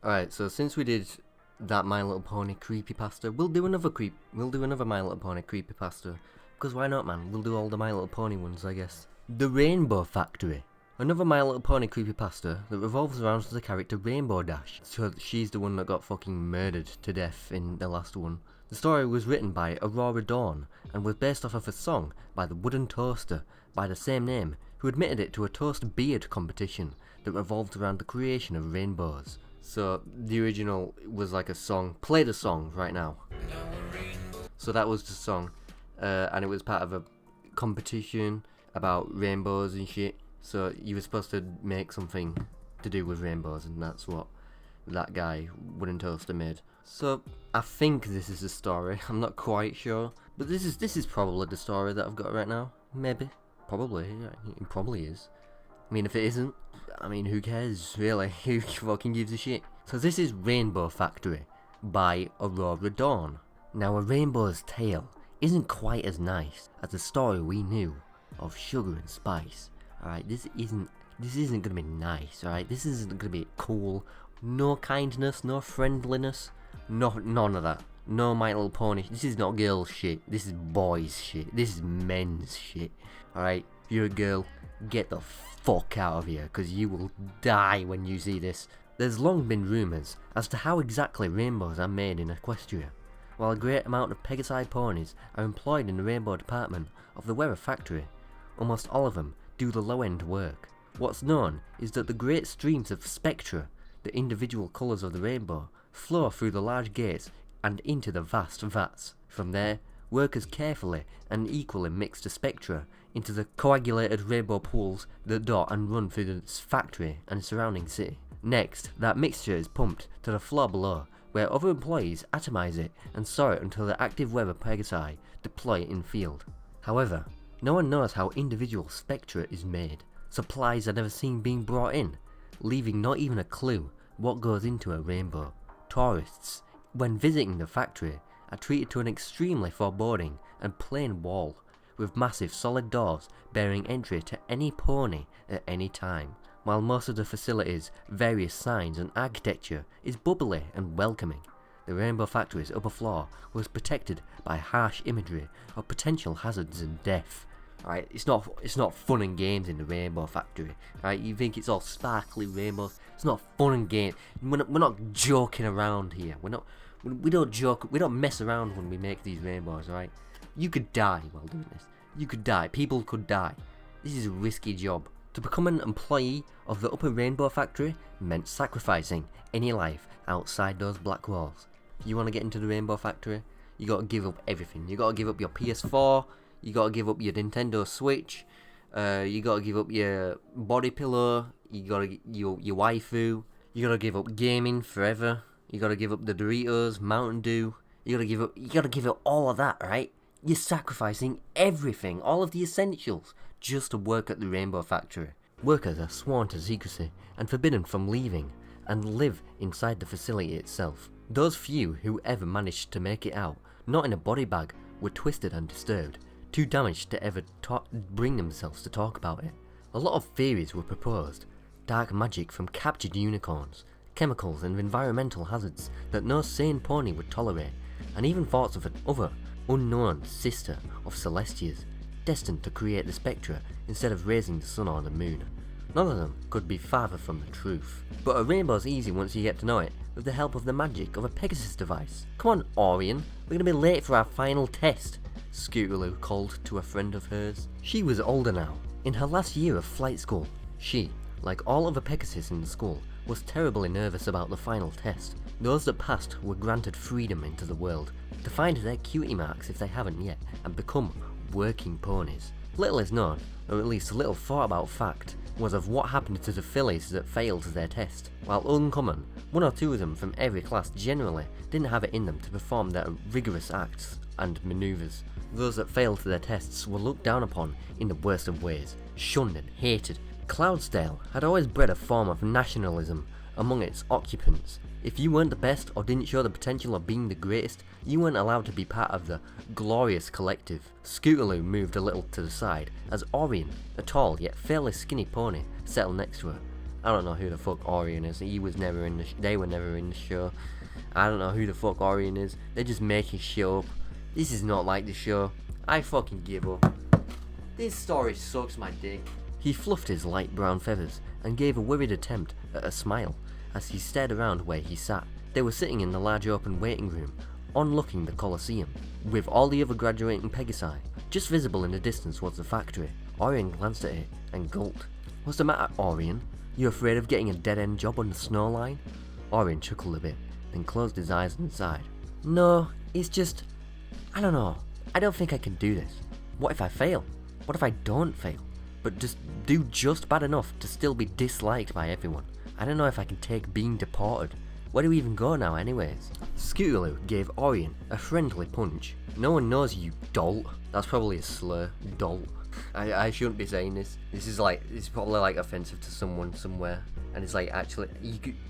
Alright, so since we did that My Little Pony creepypasta, we'll do another My Little Pony creepypasta. Because why not, man? We'll do all the My Little Pony ones, I guess. The Rainbow Factory. Another My Little Pony creepypasta that revolves around the character Rainbow Dash. So she's the one that got fucking murdered to death in the last one. The story was written by Aurora Dawn and was based off of a song by the Wooden Toaster by the same name, who admitted it to a toast beard competition that revolved around the creation of rainbows. So the original was like a song. Play the song right now. So that was the song, and it was part of a competition about rainbows and shit. So you were supposed to make something to do with rainbows, and that's what that guy, Wooden Toaster, made. So I think this is the story. I'm not quite sure, but this is probably the story that I've got right now. Maybe, probably, yeah, it probably is. I mean, if it isn't, I mean, who cares, really? Who fucking gives a shit? So this is Rainbow Factory by Aurora Dawn. Now, a rainbow's tale isn't quite as nice as the story we knew of Sugar and Spice. Alright, this isn't gonna be nice, alright? This isn't gonna be cool. No kindness, no friendliness, none of that. No My Little Pony. This is not girl shit. This is boys shit. This is men's shit. Alright, if you're a girl, get the fuck out of here, because you will die when you see this. There's long been rumours as to how exactly rainbows are made in Equestria. While a great amount of Pegasi ponies are employed in the rainbow department of the Weather Factory, almost all of them do the low-end work. What's known is that the great streams of spectra, the individual colours of the rainbow, flow through the large gates and into the vast vats. From there, workers carefully and equally mix the spectra into the coagulated rainbow pools that dot and run through the factory and surrounding city. Next, that mixture is pumped to the floor below, where other employees atomize it and store it until the active Weather Pegasi deploy it in field. However, no one knows how individual spectra is made. Supplies are never seen being brought in, leaving not even a clue what goes into a rainbow. Tourists, when visiting the factory, are treated to an extremely foreboding and plain wall, with massive solid doors bearing entry to any pony at any time. While most of the facility's various signs and architecture is bubbly and welcoming, the Rainbow Factory's upper floor was protected by harsh imagery of potential hazards and death. Alright, it's not fun and games in the Rainbow Factory. Alright, you think it's all sparkly rainbows? It's not fun and games. We're not joking around here. We don't joke. We don't mess around when we make these rainbows. Alright, you could die while doing this. You could die. People could die. This is a risky job. To become an employee of the Upper Rainbow Factory meant sacrificing any life outside those black walls. If you want to get into the Rainbow Factory, you got to give up everything. You got to give up your PS4. You gotta give up your Nintendo Switch, you gotta give up your body pillow, you gotta your waifu, you gotta give up gaming forever, you gotta give up the Doritos, Mountain Dew, you gotta give up all of that, right? You're sacrificing everything, all of the essentials, just to work at the Rainbow Factory. Workers are sworn to secrecy and forbidden from leaving and live inside the facility itself. Those few who ever managed to make it out, not in a body bag, were twisted and disturbed, too damaged to ever bring themselves to talk about it. A lot of theories were proposed. Dark magic from captured unicorns, chemicals and environmental hazards that no sane pony would tolerate, and even thoughts of an other, unknown sister of Celestia's, destined to create the spectra instead of raising the sun or the moon. None of them could be farther from the truth. But a rainbow's easy once you get to know it, with the help of the magic of a Pegasus device. Come on, Orion, we're gonna be late for our final test, Scootaloo called to a friend of hers. She was older now, in her last year of flight school. She, like all other Pegasus in the school, was terribly nervous about the final test. Those that passed were granted freedom into the world, to find their cutie marks if they haven't yet, and become working ponies. Little is known, or at least little thought about fact, was of what happened to the fillies that failed their test. While uncommon, one or two of them from every class generally didn't have it in them to perform their rigorous acts and manoeuvres. Those that failed their tests were looked down upon in the worst of ways, shunned and hated. Cloudsdale had always bred a form of nationalism among its occupants. If you weren't the best or didn't show the potential of being the greatest, you weren't allowed to be part of the glorious collective. Scootaloo moved a little to the side as Orion, a tall yet fairly skinny pony, settled next to her, I don't know who the fuck Orion is. He was never in the. They were never in the show. I don't know who the fuck Orion is. They're just making shit up. This is not like the show. I fucking give up. This story sucks my dick. He fluffed his light brown feathers and gave a worried attempt at a smile as he stared around where he sat. They were sitting in the large open waiting room, onlooking the Colosseum, with all the other graduating Pegasi. Just visible in the distance was the factory. Orion glanced at it and gulped. What's the matter, Orion? You afraid of getting a dead-end job on the snow line? Orion chuckled a bit, then closed his eyes and sighed. No, it's just... I don't know. I don't think I can do this. What if I fail? What if I don't fail? But just do just bad enough to still be disliked by everyone. I don't know if I can take being deported. Where do we even go now anyways? Scootaloo gave Orion a friendly punch. No one knows you, dolt. That's probably a slur, dolt. I shouldn't be saying this. This is probably like offensive to someone somewhere. And it's like actually,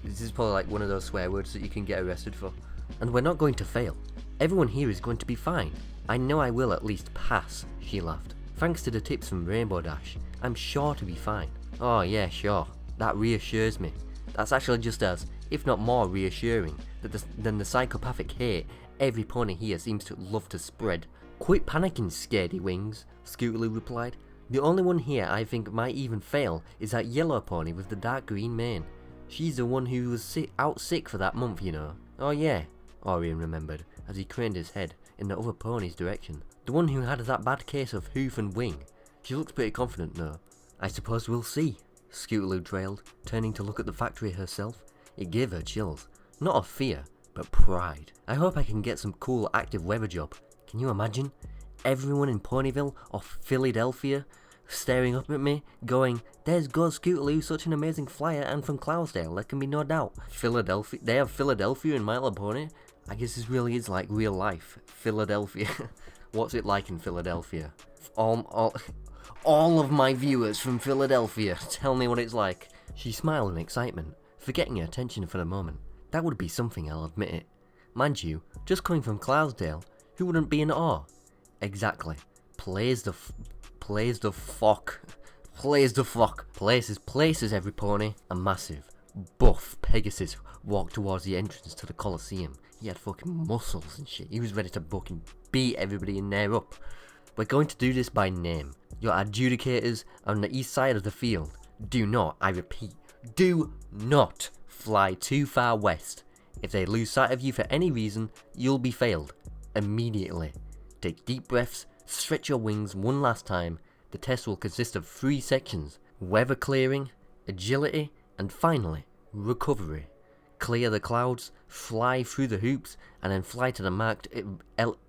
this is probably like one of those swear words that you can get arrested for. And we're not going to fail. Everyone here is going to be fine. I know I will at least pass, she laughed. Thanks to the tips from Rainbow Dash, I'm sure to be fine. Oh yeah, sure. That reassures me. That's actually just as, if not more reassuring, than the psychopathic hate every pony here seems to love to spread. Quit panicking, scaredy wings, Scootaloo replied. The only one here I think might even fail is that yellow pony with the dark green mane. She's the one who was out sick for that month, you know. Oh yeah, Orion remembered, as he craned his head in the other pony's direction. The one who had that bad case of hoof and wing. She looks pretty confident though. I suppose we'll see, Scootaloo trailed, turning to look at the factory herself. It gave her chills. Not of fear, but pride. I hope I can get some cool active weather job. Can you imagine? Everyone in Ponyville or Philadelphia staring up at me, going, "There's goes Scootaloo, such an amazing flyer, and from Cloudsdale, there can be no doubt." Philadelphia? They have Philadelphia in My Little Pony? I guess this really is like real life. Philadelphia. What's it like in Philadelphia? All of my viewers from Philadelphia, tell me what it's like. She smiled in excitement, forgetting her attention for the moment. That would be something, I'll admit it. Mind you, just coming from Cloudsdale, who wouldn't be in awe? Exactly. Plays the fuck. Places, every pony. A massive, buff Pegasus walked towards the entrance to the Colosseum. He had fucking muscles and shit. He was ready to fucking beat everybody in there up. We're going to do this by name. Your adjudicators on the east side of the field. Do not, I repeat, do not fly too far west. If they lose sight of you for any reason, you'll be failed. Immediately. Take deep breaths, stretch your wings one last time. The test will consist of 3 sections. Weather clearing, agility, and finally, recovery. Clear the clouds, fly through the hoops, and then fly to the marked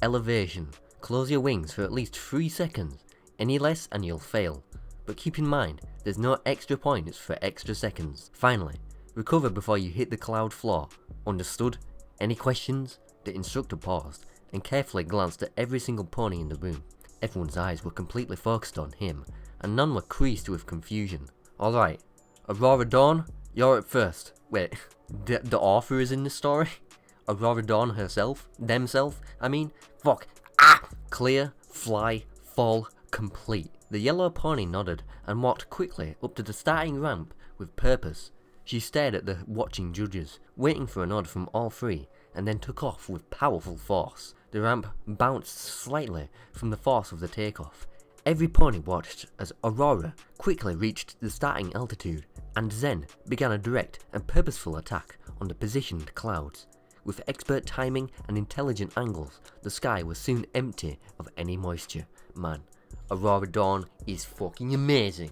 elevation. Close your wings for at least 3 seconds. Any less and you'll fail. But keep in mind, there's no extra points for extra seconds. Finally, recover before you hit the cloud floor. Understood? Any questions? The instructor paused and carefully glanced at every single pony in the room. Everyone's eyes were completely focused on him, and none were creased with confusion. Alright, Aurora Dawn, you're at first. Wait, the author is in this story? Aurora Dawn herself? Fuck. Clear, fly, fall, complete. The yellow pony nodded and walked quickly up to the starting ramp with purpose. She stared at the watching judges, waiting for a nod from all 3, and then took off with powerful force. The ramp bounced slightly from the force of the takeoff. Every pony watched as Aurora quickly reached the starting altitude, and then began a direct and purposeful attack on the positioned clouds. With expert timing and intelligent angles, the sky was soon empty of any moisture. Man, Aurora Dawn is fucking amazing.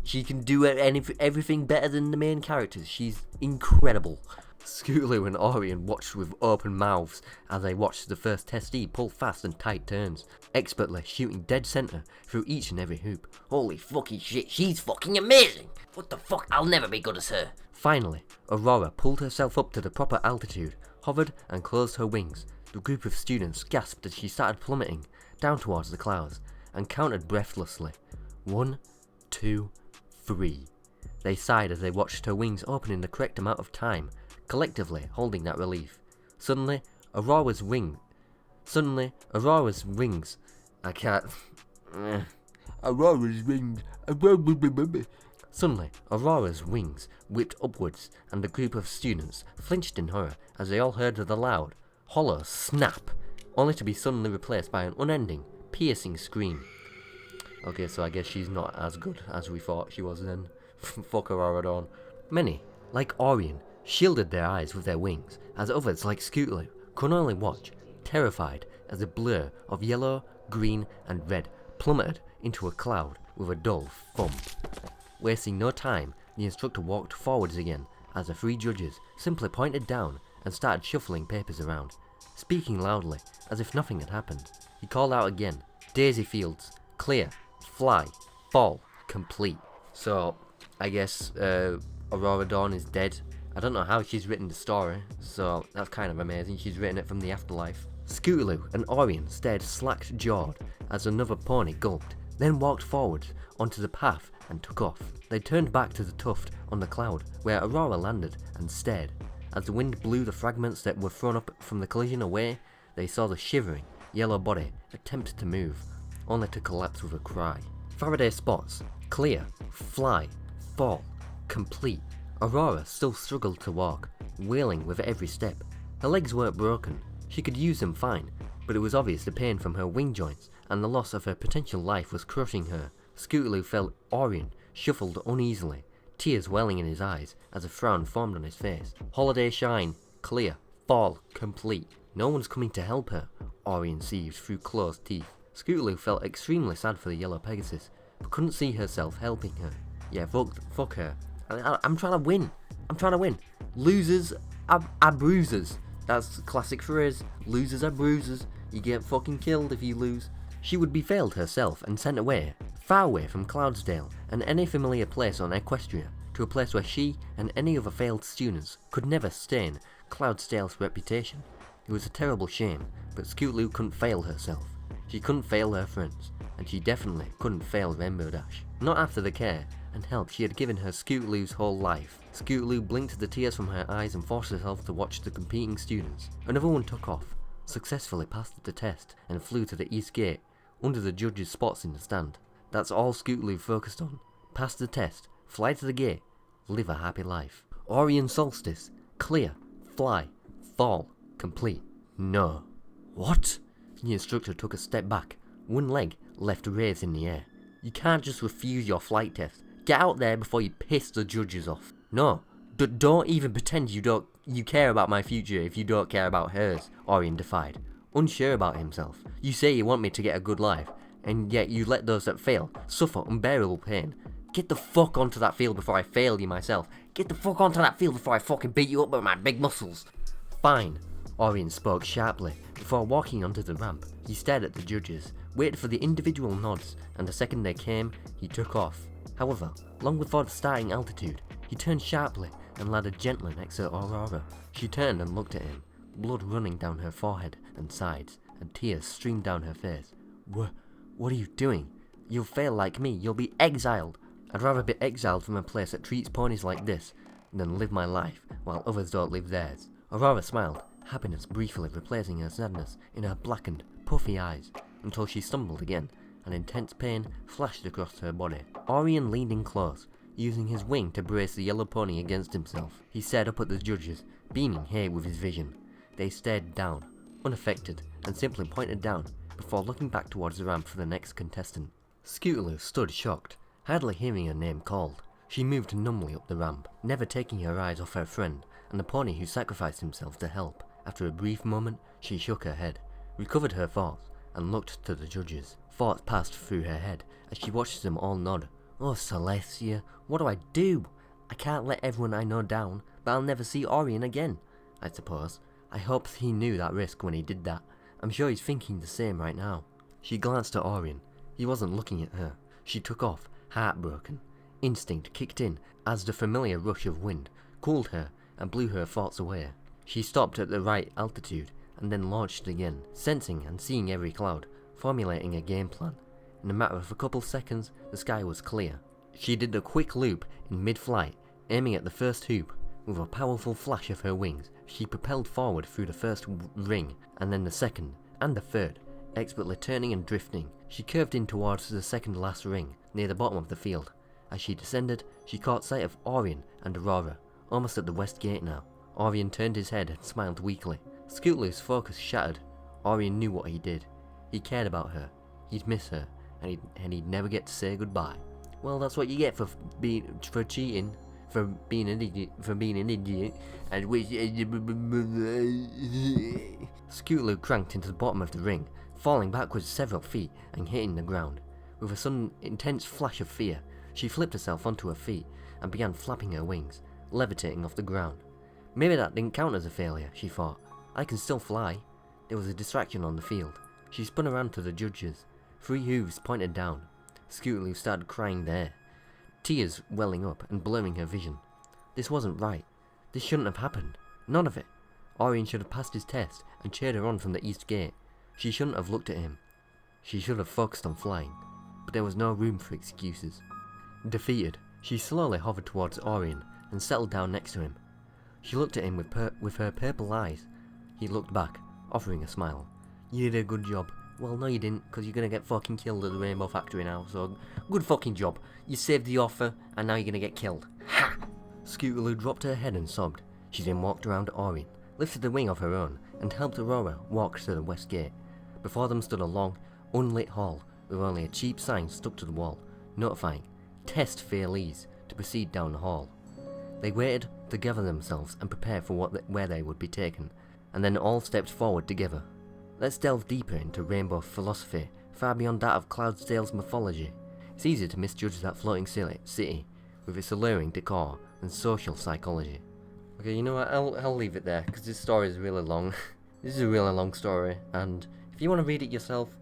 She can do everything better than the main characters. She's incredible. Scootaloo and Orion watched with open mouths as they watched the first testee pull fast and tight turns, expertly shooting dead center through each and every hoop. Holy fucking shit, she's fucking amazing! What the fuck, I'll never be good as her. Finally, Aurora pulled herself up to the proper altitude, hovered and closed her wings. The group of students gasped as she started plummeting down towards the clouds, and counted breathlessly. 1, 2, 3. They sighed as they watched her wings open in the correct amount of time, collectively holding that relief. Suddenly, Aurora's wings. Suddenly, Aurora's wings whipped upwards and the group of students flinched in horror as they all heard the loud, hollow snap, only to be suddenly replaced by an unending, piercing scream. Okay, so I guess she's not as good as we thought she was then. Fuck Aurora Dawn. Many, like Orion, shielded their eyes with their wings, as others, like Scootaloo, could only watch, terrified, as a blur of yellow, green, and red plummeted into a cloud with a dull thump. Wasting no time, the instructor walked forwards again, as the three judges simply pointed down and started shuffling papers around, speaking loudly, as if nothing had happened. He called out again, "Daisy Fields, clear, fly, fall, complete." So, I guess Aurora Dawn is dead. I don't know how she's written the story, so that's kind of amazing. She's written it from the afterlife. Scootaloo and Orion stared slack-jawed as another pony gulped, then walked forward onto the path and took off. They turned back to the tuft on the cloud, where Aurora landed, and stared. As the wind blew the fragments that were thrown up from the collision away, they saw the shivering, yellow body attempt to move, only to collapse with a cry. Faraday spots, clear, fly, fall, complete. Aurora still struggled to walk, wailing with every step. Her legs weren't broken, she could use them fine, but it was obvious the pain from her wing joints and the loss of her potential life was crushing her. Scootaloo felt Orion shuffled uneasily, tears welling in his eyes as a frown formed on his face. Holiday shine, clear, fall, complete. No one's coming to help her, Orion seethed through closed teeth. Scootaloo felt extremely sad for the yellow Pegasus, but couldn't see herself helping her. Yeah, fuck her. I'm trying to win. Losers are bruisers. That's the classic phrase. Losers are bruisers. You get fucking killed if you lose. She would be failed herself and sent away, far away from Cloudsdale and any familiar place on Equestria, to a place where she and any other failed students could never stain Cloudsdale's reputation. It was a terrible shame, but Scootaloo couldn't fail herself. She couldn't fail her friends, and she definitely couldn't fail Rainbow Dash. Not after the care and help she had given her Scootaloo's whole life. Scootaloo blinked the tears from her eyes and forced herself to watch the competing students. Another one took off, successfully passed the test, and flew to the east gate, under the judges' spots in the stand. That's all Scootaloo focused on. Pass the test, fly to the gate, live a happy life. Orion Solstice, clear, fly, fall, complete. No. What? The instructor took a step back, one leg left raised in the air. You can't just refuse your flight test. Get out there before you piss the judges off. No, don't even pretend you care about my future if you don't care about hers, Orion defied, unsure about himself. You say you want me to get a good life, and yet you let those that fail suffer unbearable pain. Get the fuck onto that field before I fail you myself. Get the fuck onto that field before I fucking beat you up with my big muscles. Fine, Orion spoke sharply. Before walking onto the ramp, he stared at the judges, waited for the individual nods, and the second they came, he took off. However, long before the starting altitude, he turned sharply and landed gently next to Aurora. She turned and looked at him, blood running down her forehead and sides, and tears streamed down her face. What are you doing? You'll fail like me, you'll be exiled. I'd rather be exiled from a place that treats ponies like this than live my life while others don't live theirs. Aurora smiled, happiness briefly replacing her sadness in her blackened, puffy eyes, until she stumbled again, and intense pain flashed across her body. Orion leaned in close, using his wing to brace the yellow pony against himself. He stared up at the judges, beaming hate with his vision. They stared down, unaffected, and simply pointed down, before looking back towards the ramp for the next contestant. Scootaloo stood shocked, hardly hearing her name called. She moved numbly up the ramp, never taking her eyes off her friend, and the pony who sacrificed himself to help. After a brief moment, she shook her head, recovered her thoughts, and looked to the judges. Thoughts passed through her head as she watched them all nod. Oh, Celestia, what do? I can't let everyone I know down, but I'll never see Orion again, I suppose. I hope he knew that risk when he did that. I'm sure he's thinking the same right now. She glanced at Orion. He wasn't looking at her. She took off, heartbroken. Instinct kicked in as the familiar rush of wind cooled her and blew her thoughts away. She stopped at the right altitude and then launched again, sensing and seeing every cloud, formulating a game plan. In a matter of a couple seconds, the sky was clear. She did a quick loop in mid-flight, aiming at the first hoop. With a powerful flash of her wings, she propelled forward through the first ring, and then the second, and the third, expertly turning and drifting. She curved in towards the second last ring, near the bottom of the field, As she descended, she caught sight of Orion and Aurora, almost at the west gate now. Orion turned his head and smiled weakly. Scootaloo's focus shattered. Orion knew what he did. He cared about her. He'd miss her, and he'd never get to say goodbye. Well, that's what you get for cheating, for being an idiot, and which Scootaloo cranked into the bottom of the ring, falling backwards several feet and hitting the ground. With a sudden intense flash of fear, she flipped herself onto her feet and began flapping her wings, levitating off the ground. Maybe that didn't count as a failure, she thought. I can still fly. There was a distraction on the field. She spun around to the judges. 3 hooves pointed down. Scootaloo started crying there, tears welling up and blurring her vision. This wasn't right. This shouldn't have happened. None of it. Orion should have passed his test and cheered her on from the east gate. She shouldn't have looked at him. She should have focused on flying. But there was no room for excuses. Defeated, she slowly hovered towards Orion and settled down next to him. She looked at him with her purple eyes. He looked back, offering a smile. You did a good job. Well, no you didn't, because you're going to get fucking killed at the Rainbow Factory now, so good fucking job. You saved the offer, and now you're going to get killed. Ha! Scootaloo dropped her head and sobbed. She then walked around to Orion, lifted the wing of her own, and helped Aurora walk to the west gate. Before them stood a long, unlit hall, with only a cheap sign stuck to the wall, notifying, test failees, to proceed down the hall. They waited to gather themselves and prepare for where they would be taken, and then all stepped forward together. Let's delve deeper into rainbow philosophy, far beyond that of Cloudsdale's mythology. It's easy to misjudge that floating city, with its alluring decor and social psychology. Okay, you know what, I'll leave it there, because this story is really long. This is a really long story, and if you want to read it yourself,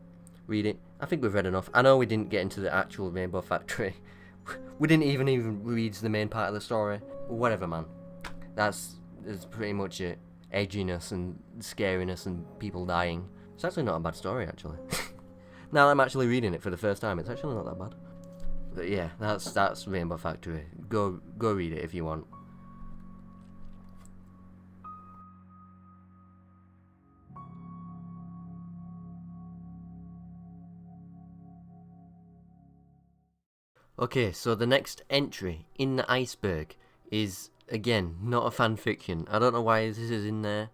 read it. I think we've read enough. I know we didn't get into the actual Rainbow Factory. We didn't even read the main part of the story. Whatever, man. That's pretty much it. Edginess and scariness and people dying. It's actually not a bad story, actually. Now that I'm actually reading it for the first time, it's actually not that bad. But yeah, that's Rainbow Factory. Go read it if you want. Okay, so the next entry in the iceberg is, again, not a fanfiction. I don't know why this is in there.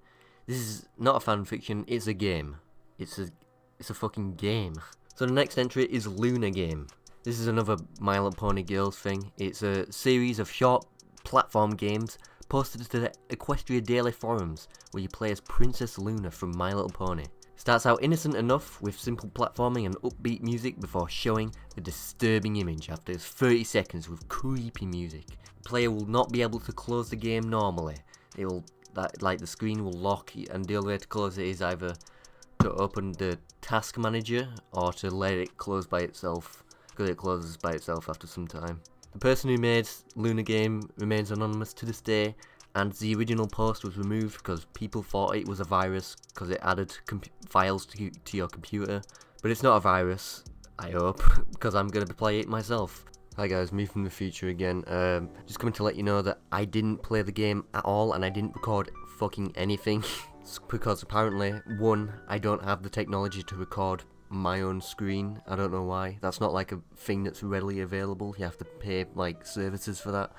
This is not a fanfiction, it's a game. It's a fucking game. So the next entry is Lunar Game. This is another My Little Pony Girls thing. It's a series of short platform games posted to the Equestria Daily forums, where you play as Princess Luna from My Little Pony. Starts out innocent enough with simple platforming and upbeat music before showing a disturbing image after 30 seconds with creepy music. The player will not be able to close the game normally. The screen will lock, and the only way to close it is either to open the task manager or to let it close by itself, because it closes by itself after some time. The person who made Lunar Game remains anonymous to this day, and the original post was removed because people thought it was a virus because it added files to your computer. But it's not a virus, I hope, because I'm going to play it myself. Hi guys, me from the future again. Just coming to let you know that I didn't play the game at all and I didn't record fucking anything. Because apparently, 1, I don't have the technology to record my own screen. I don't know why. That's not like a thing that's readily available. You have to pay like services for that,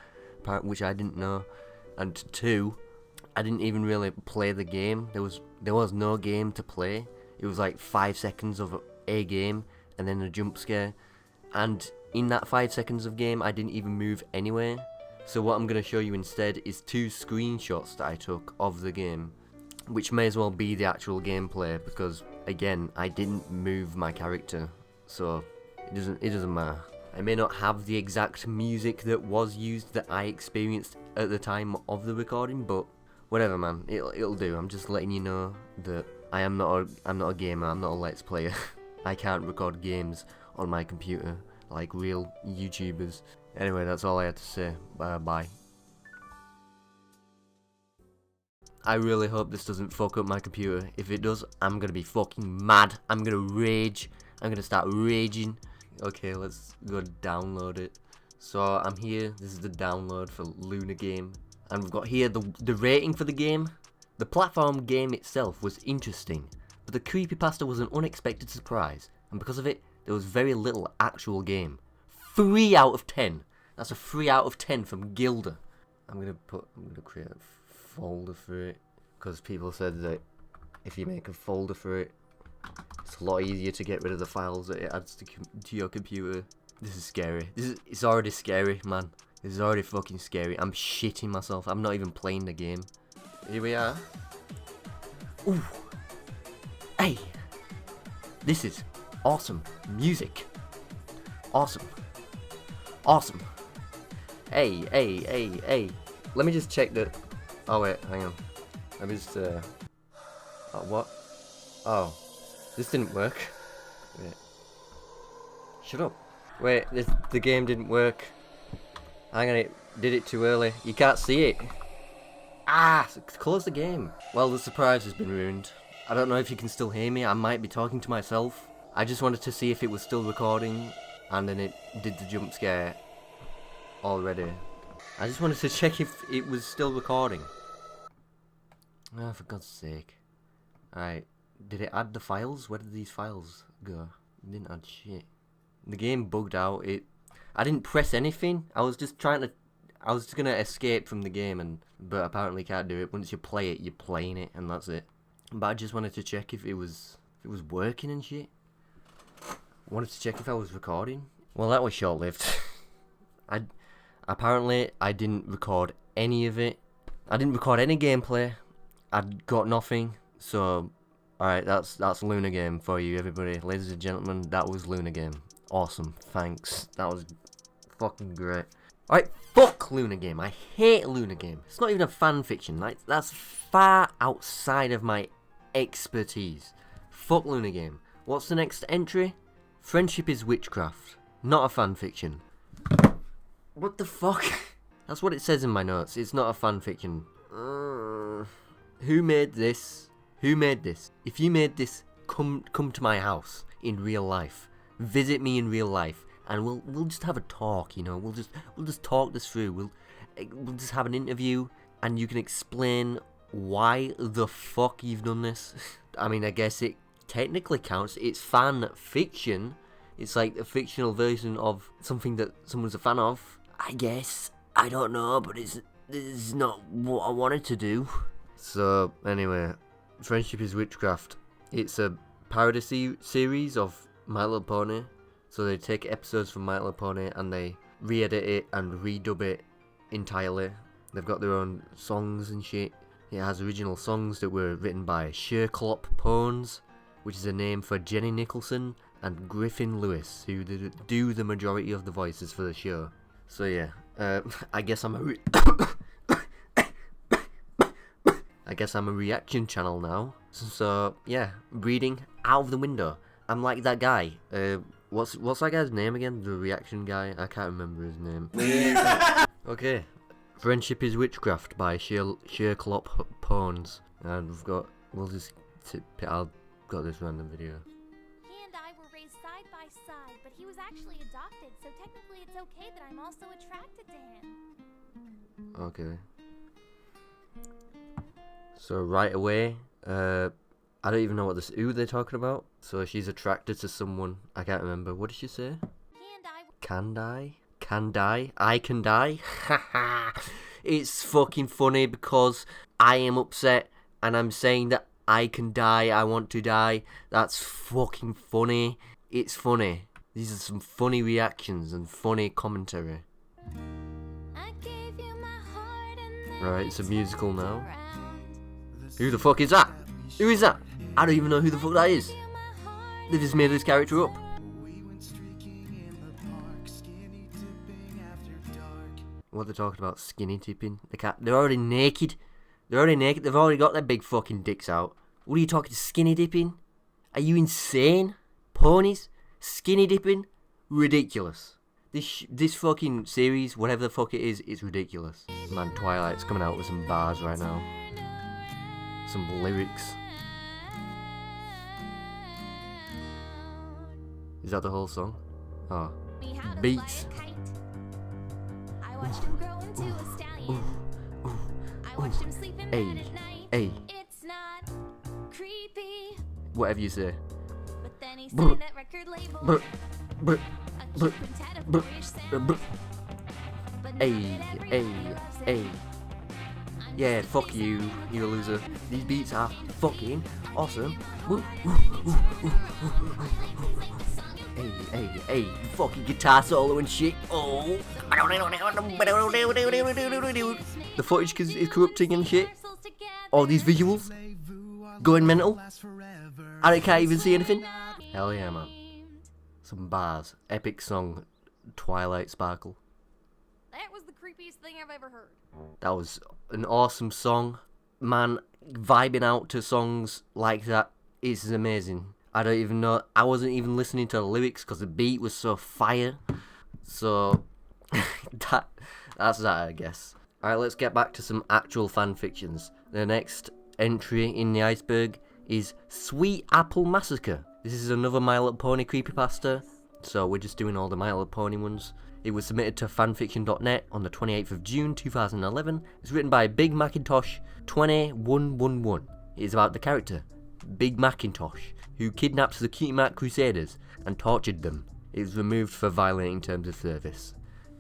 which I didn't know. And 2, I didn't even really play the game. There was no game to play. It was like 5 seconds of a game and then a jump scare. And in that 5 seconds of game, I didn't even move anywhere. So what I'm going to show you instead is 2 screenshots that I took of the game, which may as well be the actual gameplay, because again, I didn't move my character, so it doesn't matter. I may not have the exact music that was used that I experienced at the time of the recording, but whatever, man, it'll do. I'm just letting you know that I'm not a gamer. I'm not a Let's Player. I can't record games on my computer like real YouTubers. Anyway, that's all I had to say. Bye. I really hope this doesn't fuck up my computer. If it does, I'm gonna be fucking mad. I'm gonna rage. I'm gonna start raging. Okay, let's go download it. So I'm here. This is the download for Lunar Game, and we've got here the rating for the game. The platform game itself was interesting, but the creepypasta was an unexpected surprise, and because of it, there was very little actual game. 3 out of 10. That's a 3 out of 10 from Gilda. I'm gonna create a folder for it, because people said that if you make a folder for it, it's a lot easier to get rid of the files that it adds to your computer. This is scary. It's already scary, man. This is already fucking scary. I'm shitting myself. I'm not even playing the game. Here we are. Ooh. Hey. This is awesome music. Awesome. Awesome. Hey. Let me just check the... Oh wait, hang on. Let me just what? Oh. This didn't work. Wait. Shut up. Wait, the game didn't work. Hang on, it did it too early. You can't see it. Ah! Close the game. Well, the surprise has been ruined. I don't know if you can still hear me. I might be talking to myself. I just wanted to see if it was still recording, and then it did the jump scare already. I just wanted to check if it was still recording. Oh, for God's sake. Alright. Did it add the files? Where did these files go? It didn't add shit. The game bugged out. I didn't press anything. I was just gonna escape from the game, but apparently can't do it. Once you play it, you're playing it, and that's it. But I just wanted to check if it was working and shit. I wanted to check if I was recording. Well, that was short-lived. Apparently I didn't record any of it. I didn't record any gameplay. I'd got nothing. So, alright, that's Lunar Game for you, everybody. Ladies and gentlemen, that was Lunar Game. Awesome, thanks. That was fucking great. Alright, fuck Lunar Game. I hate Lunar Game. It's not even a fan fiction. Like, that's far outside of my expertise. Fuck Lunar Game. What's the next entry? Friendship is Witchcraft. Not a fan fiction. What the fuck? That's what it says in my notes. It's not a fan fiction. Who made this? Who made this? If you made this, come to my house in real life. Visit me in real life, and we'll just have a talk. You know, we'll just talk this through. We'll just have an interview, and you can explain why the fuck you've done this. I mean, I guess it technically counts. It's fan fiction. It's like a fictional version of something that someone's a fan of. I guess. I don't know, but this is not what I wanted to do. So, anyway, Friendship is Witchcraft. It's a parody series of My Little Pony. So they take episodes from My Little Pony and they re-edit it and redub it entirely. They've got their own songs and shit. It has original songs that were written by Sherclop Pones, which is a name for Jenny Nicholson and Griffin Lewis, who do the majority of the voices for the show. So yeah, I guess I'm a reaction channel now. So yeah, reading out of the window. I'm like that guy. What's that guy's name again? The reaction guy? I can't remember his name. Okay. Friendship is Witchcraft by Sherclop Pones. And I'll got this random video. He and I were raised side by side, but he was actually adopted, so technically it's okay that I'm also attracted to him. Okay. So right away, I don't even know who they're talking about. So she's attracted to someone. I can't remember. What did she say? Can die? Can die? I can die? Haha. It's fucking funny because I am upset and I'm saying that I can die. I want to die. That's fucking funny. It's funny. These are some funny reactions and funny commentary. Right, it's a musical now. Who the fuck is that? Who is that? I don't even know who the fuck that is. They just made this character up. What they're talking about, skinny dipping. They're already naked. They're already naked. They've already got their big fucking dicks out. What are you talking skinny dipping? Are you insane? Ponies? Skinny dipping? Ridiculous. This fucking series, whatever the fuck it is, it's ridiculous. Man, Twilight's coming out with some bars right now. Some lyrics. Is that the whole song? Oh. Beats. Hey. Whatever you say. But then he signed that record label. Hey. Yeah, fuck you, you loser. These beats are fucking awesome. Woo. Hey, fucking guitar solo and shit. Oh. The footage is corrupting and shit. All these visuals going mental. I can't even see anything. Hell yeah, man. Some bars. Epic song. Twilight Sparkle. That was the creepiest thing I've ever heard. That was an awesome song. Man, vibing out to songs like that is amazing. I don't even know. I wasn't even listening to the lyrics because the beat was so fire. So, that's that, I guess. Alright, let's get back to some actual fan fictions. The next entry in the iceberg is Sweet Apple Massacre. This is another My Little Pony creepypasta. So we're just doing all the My Little Pony ones. It was submitted to fanfiction.net on the 28th of June 2011. It's written by Big Macintosh 20111. It is about the character Big Macintosh, who kidnaps the Cutie Mark Crusaders and tortured them. It was removed for violating terms of service.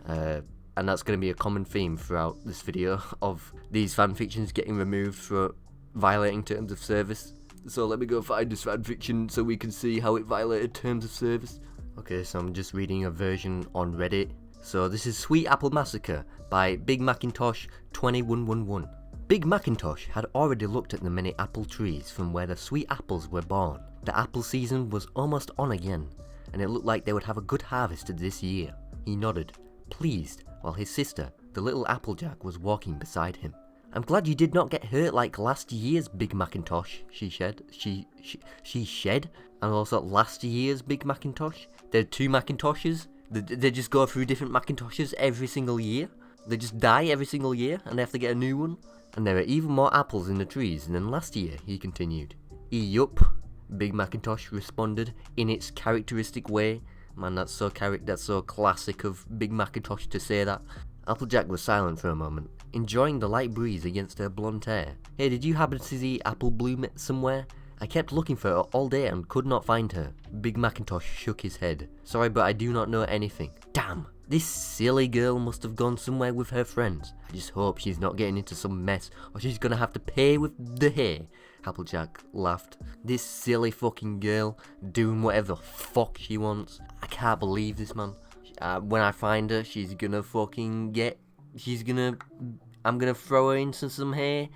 And that's going to be a common theme throughout this video of these fanfictions getting removed for violating terms of service. So let me go find this fanfiction so we can see how it violated terms of service. Okay, so I'm just reading a version on Reddit. So this is Sweet Apple Massacre by Big Macintosh 20111. Big Macintosh had already looked at the many apple trees from where the sweet apples were born. The apple season was almost on again, and it looked like they would have a good harvest this year. He nodded, pleased, while his sister, the little Applejack, was walking beside him. I'm glad you did not get hurt like last year's Big Macintosh, she said. She shed? And also last year's Big Macintosh? There are two Macintoshes? They just go through different Macintoshes every single year? They just die every single year and they have to get a new one? And there are even more apples in the trees than last year, he continued. Yup, Big Macintosh responded in its characteristic way. Man, that's so classic of Big Macintosh to say that. Applejack was silent for a moment, enjoying the light breeze against her blonde hair. Hey, did you happen to see Apple Bloom somewhere? I kept looking for her all day and could not find her. Big Macintosh shook his head. Sorry, but I do not know anything. Damn, this silly girl must have gone somewhere with her friends. I just hope she's not getting into some mess or she's gonna have to pay with the hair. Applejack laughed. This silly fucking girl doing whatever the fuck she wants. I can't believe this, man. When I find her, she's gonna fucking get... I'm gonna throw her into some hair,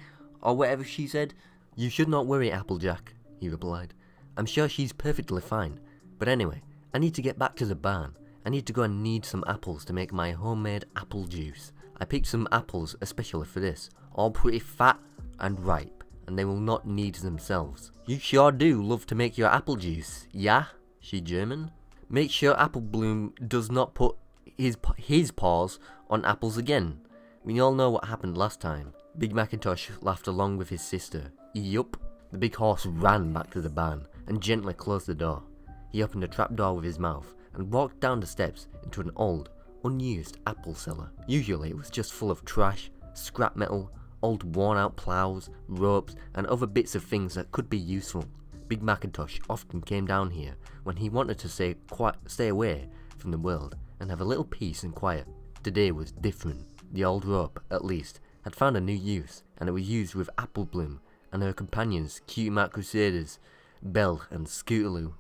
or whatever she said. You should not worry, Applejack, he replied. I'm sure she's perfectly fine. But anyway, I need to get back to the barn. I need to go and knead some apples to make my homemade apple juice. I picked some apples especially for this, all pretty fat and ripe, and they will not knead themselves. You sure do love to make your apple juice, yeah? She German? Make sure Apple Bloom does not put his paws on apples again. We all know what happened last time. Big Macintosh laughed along with his sister. Yup. The big horse ran back to the barn and gently closed the door. He opened a trapdoor with his mouth and walked down the steps into an old, unused apple cellar. Usually it was just full of trash, scrap metal, old worn out ploughs, ropes and other bits of things that could be useful. Big Macintosh often came down here when he wanted to stay away from the world and have a little peace and quiet. Today was different. The old rope, at least, had found a new use, and it was used with Apple Bloom and her companions, Cutie Mark Crusaders, Belle and Scootaloo,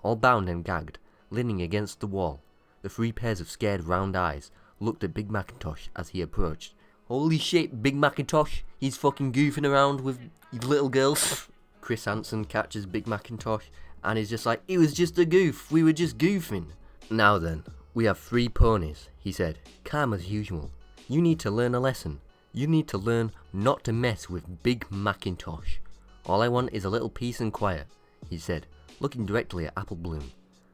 all bound and gagged, leaning against the wall. The three pairs of scared round eyes looked at Big Macintosh as he approached. Holy shit, Big Macintosh, he's fucking goofing around with little girls. Chris Hansen catches Big Macintosh and is just like, it was just a goof, we were just goofing. Now then, we have 3 ponies, he said, calm as usual. You need to learn a lesson. You need to learn not to mess with Big Macintosh. All I want is a little peace and quiet, he said, looking directly at Apple Bloom.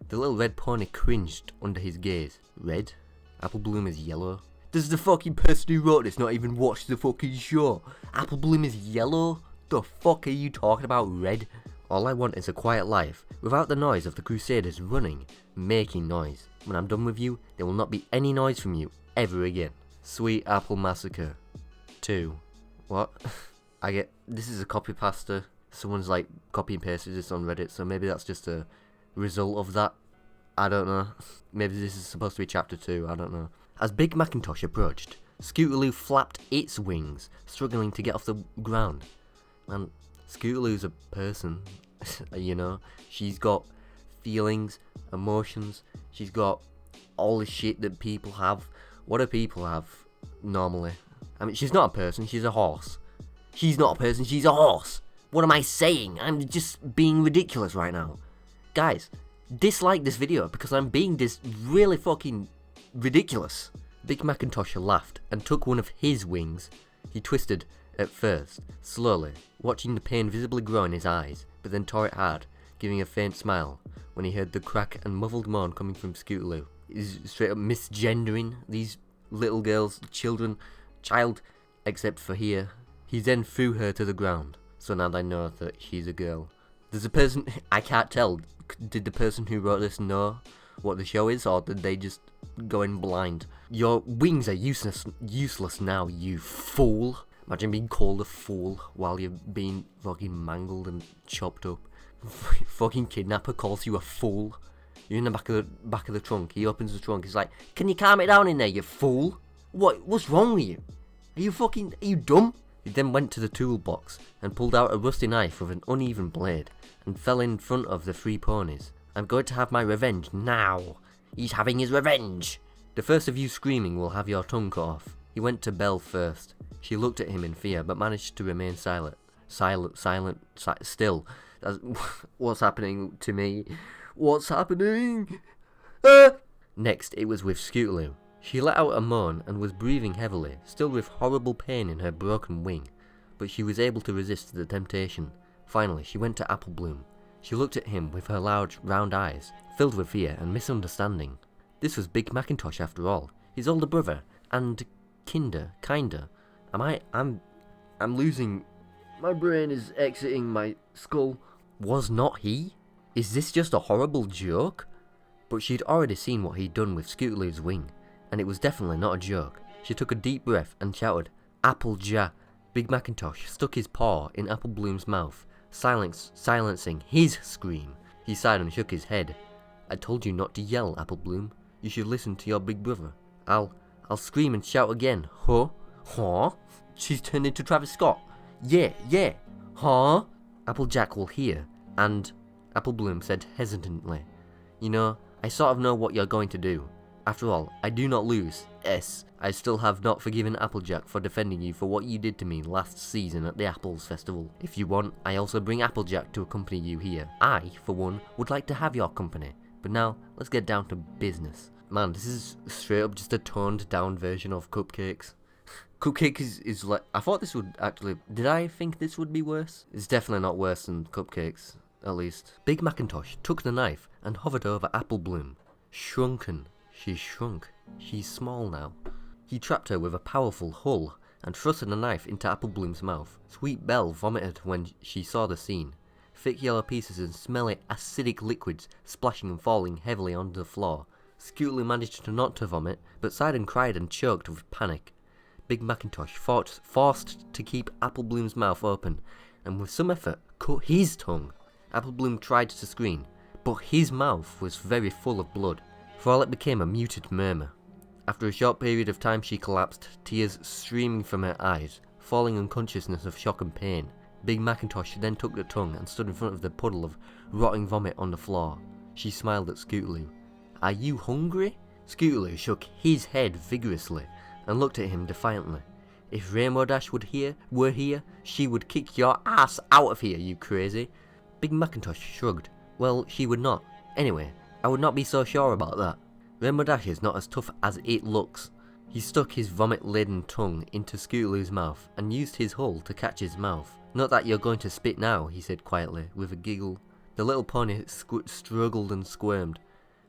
The little red pony cringed under his gaze. Red? Apple Bloom is yellow. Does the fucking person who wrote this not even watch the fucking show? Apple Bloom is yellow? The fuck are you talking about, Red? All I want is a quiet life, without the noise of the Crusaders running, making noise. When I'm done with you, there will not be any noise from you, ever again. Sweet Apple Massacre 2. What? This is a copy pasta. Someone's like copy and pasted this on Reddit, so maybe that's just a result of that. I don't know. Maybe this is supposed to be chapter 2, I don't know. As Big Macintosh approached, Scootaloo flapped its wings, struggling to get off the ground. And Scootaloo's a person, you know. She's got feelings, emotions, she's got all the shit that people have. What do people have normally? I mean, she's not a person, she's a horse. She's not a person, she's a horse. What am I saying? I'm just being ridiculous right now. Guys, dislike this video because I'm being this really fucking ridiculous. Big Macintosh laughed and took one of his wings. He twisted at first, slowly, watching the pain visibly grow in his eyes, but then tore it hard, giving a faint smile when he heard the crack and muffled moan coming from Scootaloo. He's straight up misgendering these little girls, children, child, except for here. He then threw her to the ground, so now they know that she's a girl. There's a person, I can't tell, did the person who wrote this know what the show is, or did they just go in blind? Your wings are useless now, you fool. Imagine being called a fool while you're being fucking mangled and chopped up. Fucking kidnapper calls you a fool. You're in the back of the trunk. He opens the trunk. He's like, "Can you calm it down in there, you fool? What's wrong with you? Are you dumb?" He then went to the toolbox and pulled out a rusty knife with an uneven blade and fell in front of the 3 ponies. "I'm going to have my revenge now. He's having his revenge. The first of you screaming will have your tongue cut off." He went to Belle first. She looked at him in fear, but managed to remain silent. Still. What's happening to me? What's happening? Next, it was with Scootaloo. She let out a moan and was breathing heavily, still with horrible pain in her broken wing, but she was able to resist the temptation. Finally, she went to Apple Bloom. She looked at him with her large, round eyes, filled with fear and misunderstanding. This was Big Macintosh after all, his older brother, and kinda. I'm losing. My brain is exiting my skull. Was not he? Is this just a horrible joke? But she'd already seen what he'd done with Scootaloo's wing, and it was definitely not a joke. She took a deep breath and shouted, "Applejack!" Big Macintosh stuck his paw in Apple Bloom's mouth, silencing his scream. He sighed and shook his head. "I told you not to yell, Apple Bloom. You should listen to your big brother. I'll scream and shout again. Huh? Huh? She's turned into Travis Scott. Yeah. Huh? Applejack will hear." And Apple Bloom said hesitantly, "You know, I sort of know what you're going to do. After all, I do not lose. I still have not forgiven Applejack for defending you for what you did to me last season at the Apples Festival. If you want, I also bring Applejack to accompany you here. I, for one, would like to have your company. But now, let's get down to business." Man, this is straight up just a toned down version of Cupcakes. Cupcake is like, I thought this would actually, did I think this would be worse? It's definitely not worse than Cupcakes, at least. Big Macintosh took the knife and hovered over Apple Bloom. Shrunken. She shrunk. She's small now. He trapped her with a powerful hull and thrust the knife into Apple Bloom's mouth. Sweet Belle vomited when she saw the scene. Thick yellow pieces and smelly acidic liquids splashing and falling heavily onto the floor. Scootaloo managed not to vomit, but sighed and cried and choked with panic. Big Macintosh forced to keep Apple Bloom's mouth open, and with some effort cut his tongue. Apple Bloom tried to scream, but his mouth was very full of blood. For all it became a muted murmur. After a short period of time she collapsed, tears streaming from her eyes, falling unconsciousness of shock and pain. Big Macintosh then took the tongue and stood in front of the puddle of rotting vomit on the floor. She smiled at Scootaloo. "Are you hungry?" Scootaloo shook his head vigorously and looked at him defiantly. "If Rainbow Dash were here, she would kick your ass out of here, you crazy." Big Macintosh shrugged. "Well, she would not. Anyway, I would not be so sure about that. Rainbow Dash is not as tough as it looks." He stuck his vomit-laden tongue into Scootaloo's mouth and used his hull to catch his mouth. "Not that you're going to spit now," he said quietly, with a giggle. The little pony struggled and squirmed.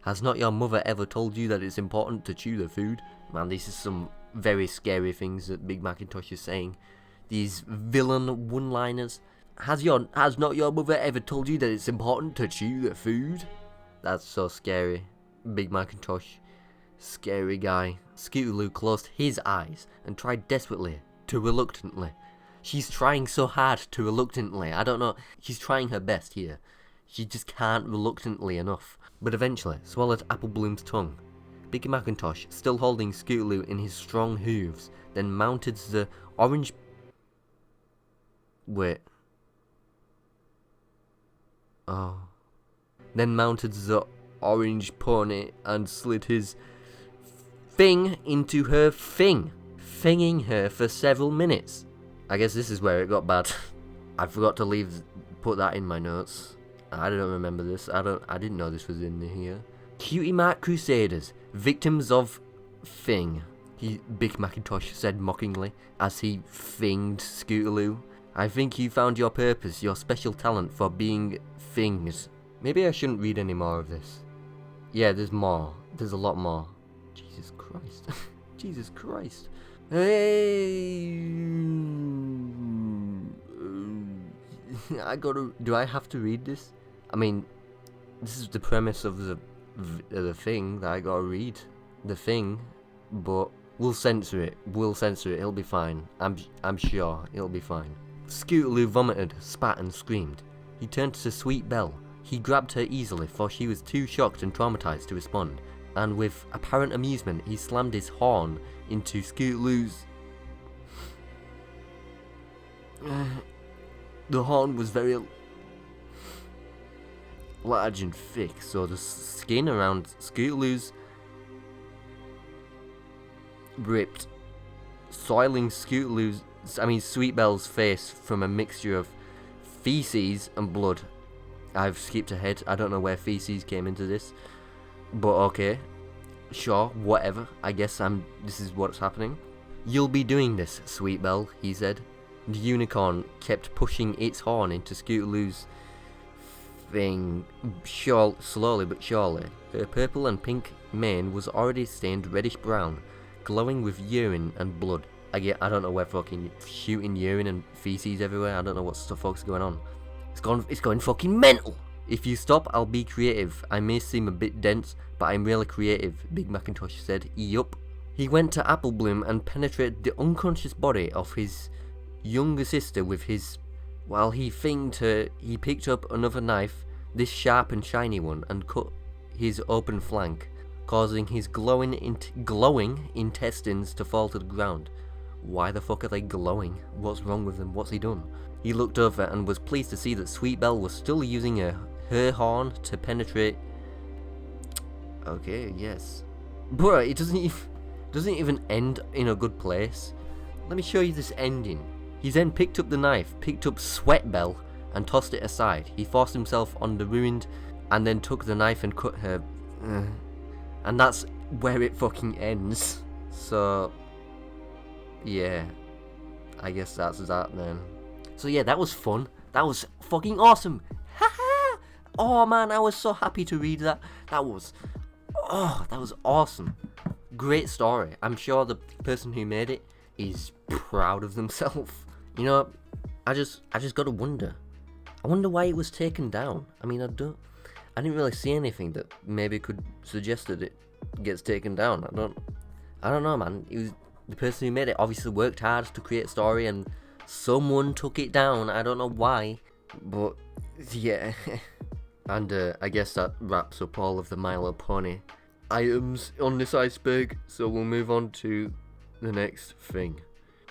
"Has not your mother ever told you that it's important to chew the food?" Man, this is some very scary things that Big Macintosh is saying. These villain one-liners. Has not your mother ever told you that it's important to chew the food? That's so scary. Big Macintosh. Scary guy. Scootaloo closed his eyes and tried desperately to reluctantly. She's trying so hard to reluctantly. I don't know. She's trying her best here. She just can't reluctantly enough. But eventually swallowed Apple Bloom's tongue. Big Macintosh, still holding Scootaloo in his strong hooves, then mounted the orange... Wait. Oh. Then mounted the orange pony and slid his thing into her thing, finging her for several minutes. I guess this is where it got bad. I forgot to put that in my notes. I don't remember this. I didn't know this was in here. Cutie Mark Crusaders, victims of Thing. Big Macintosh said mockingly as he thinged Scootaloo. I think you found your purpose, your special talent for being things. Maybe I shouldn't read any more of this. Yeah, there's more. There's a lot more. Jesus Christ. Jesus Christ. Hey. Do I have to read this? I mean, this is the premise of the thing that I gotta read. The thing, but we'll censor it. It'll be fine. I'm sure it'll be fine. Scootaloo vomited, spat and screamed. He turned to Sweet Belle. He grabbed her easily, for she was too shocked and traumatized to respond, and with apparent amusement he slammed his horn into Scootaloo's... The horn was very large and thick, so the skin around Scootaloo's ripped, soiling Sweet Belle's face from a mixture of feces and blood. I've skipped ahead. I don't know where feces came into this, but okay, sure, whatever. I guess this is what's happening. You'll be doing this, Sweet Belle, he said. The unicorn kept pushing its horn into Scootaloo's thing, slowly but surely. Her purple and pink mane was already stained reddish brown, glowing with urine and blood. I don't know where fucking shooting urine and feces everywhere. I don't know what the fuck's going on. It's going fucking mental. If you stop, I'll be creative. I may seem a bit dense, but I'm really creative, Big Macintosh said. Yup. He went to Apple Bloom and penetrated the unconscious body of his younger sister with his... While he thinged her, he picked up another knife, this sharp and shiny one, and cut his open flank, causing his glowing intestines to fall to the ground. Why the fuck are they glowing? What's wrong with them? What's he done? He looked over and was pleased to see that Sweet Belle was still using her horn to penetrate... Okay, yes. Bruh, it doesn't even end in a good place. Let me show you this ending. He then picked up the knife, picked up Sweat Belle, and tossed it aside. He forced himself on the ruined, and then took the knife and cut her... And that's where it fucking ends. So... yeah. I guess that's that then. So yeah, that was fun. That was fucking awesome. Haha! Oh man, I was so happy to read that. That was awesome. Great story. I'm sure the person who made it is proud of themselves. You know, I just gotta wonder. I wonder why it was taken down. I mean, I didn't really see anything that maybe could suggest that it gets taken down. I don't know, man. It was the person who made it obviously worked hard to create a story, and someone took it down. I don't know why, but yeah. And I guess that wraps up all of the My Little Pony items on this iceberg. So we'll move on to the next thing.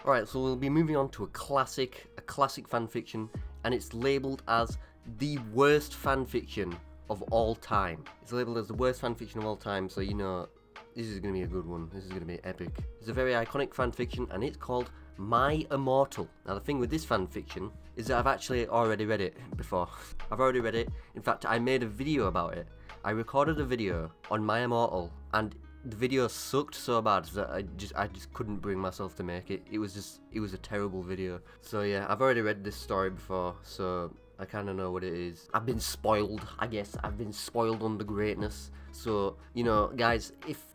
Alright, so we'll be moving on to a classic fanfiction, and it's labelled as the worst fanfiction of all time. It's labelled as the worst fanfiction of all time, so you know, this is going to be a good one. This is going to be epic. It's a very iconic fanfiction, and it's called My Immortal. Now, the thing with this fanfiction is that I've actually already read it before. I've already read it. In fact, I made a video about it. I recorded a video on My Immortal, and the video sucked so bad that I just couldn't bring myself to make it. It was a terrible video. So yeah, I've already read this story before, so I kind of know what it is. I've been spoiled, I guess. I've been spoiled on the greatness. So, you know, guys,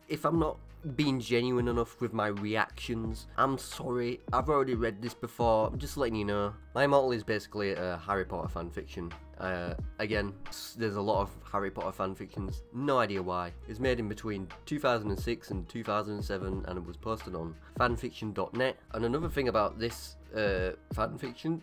if I'm not being genuine enough with my reactions, I'm sorry. I've already read this before. I'm just letting you know. My Immortal is basically a Harry Potter fanfiction. Again, there's a lot of Harry Potter fanfictions. No idea why. It was made in between 2006 and 2007, and it was posted on fanfiction.net. And another thing about this fanfiction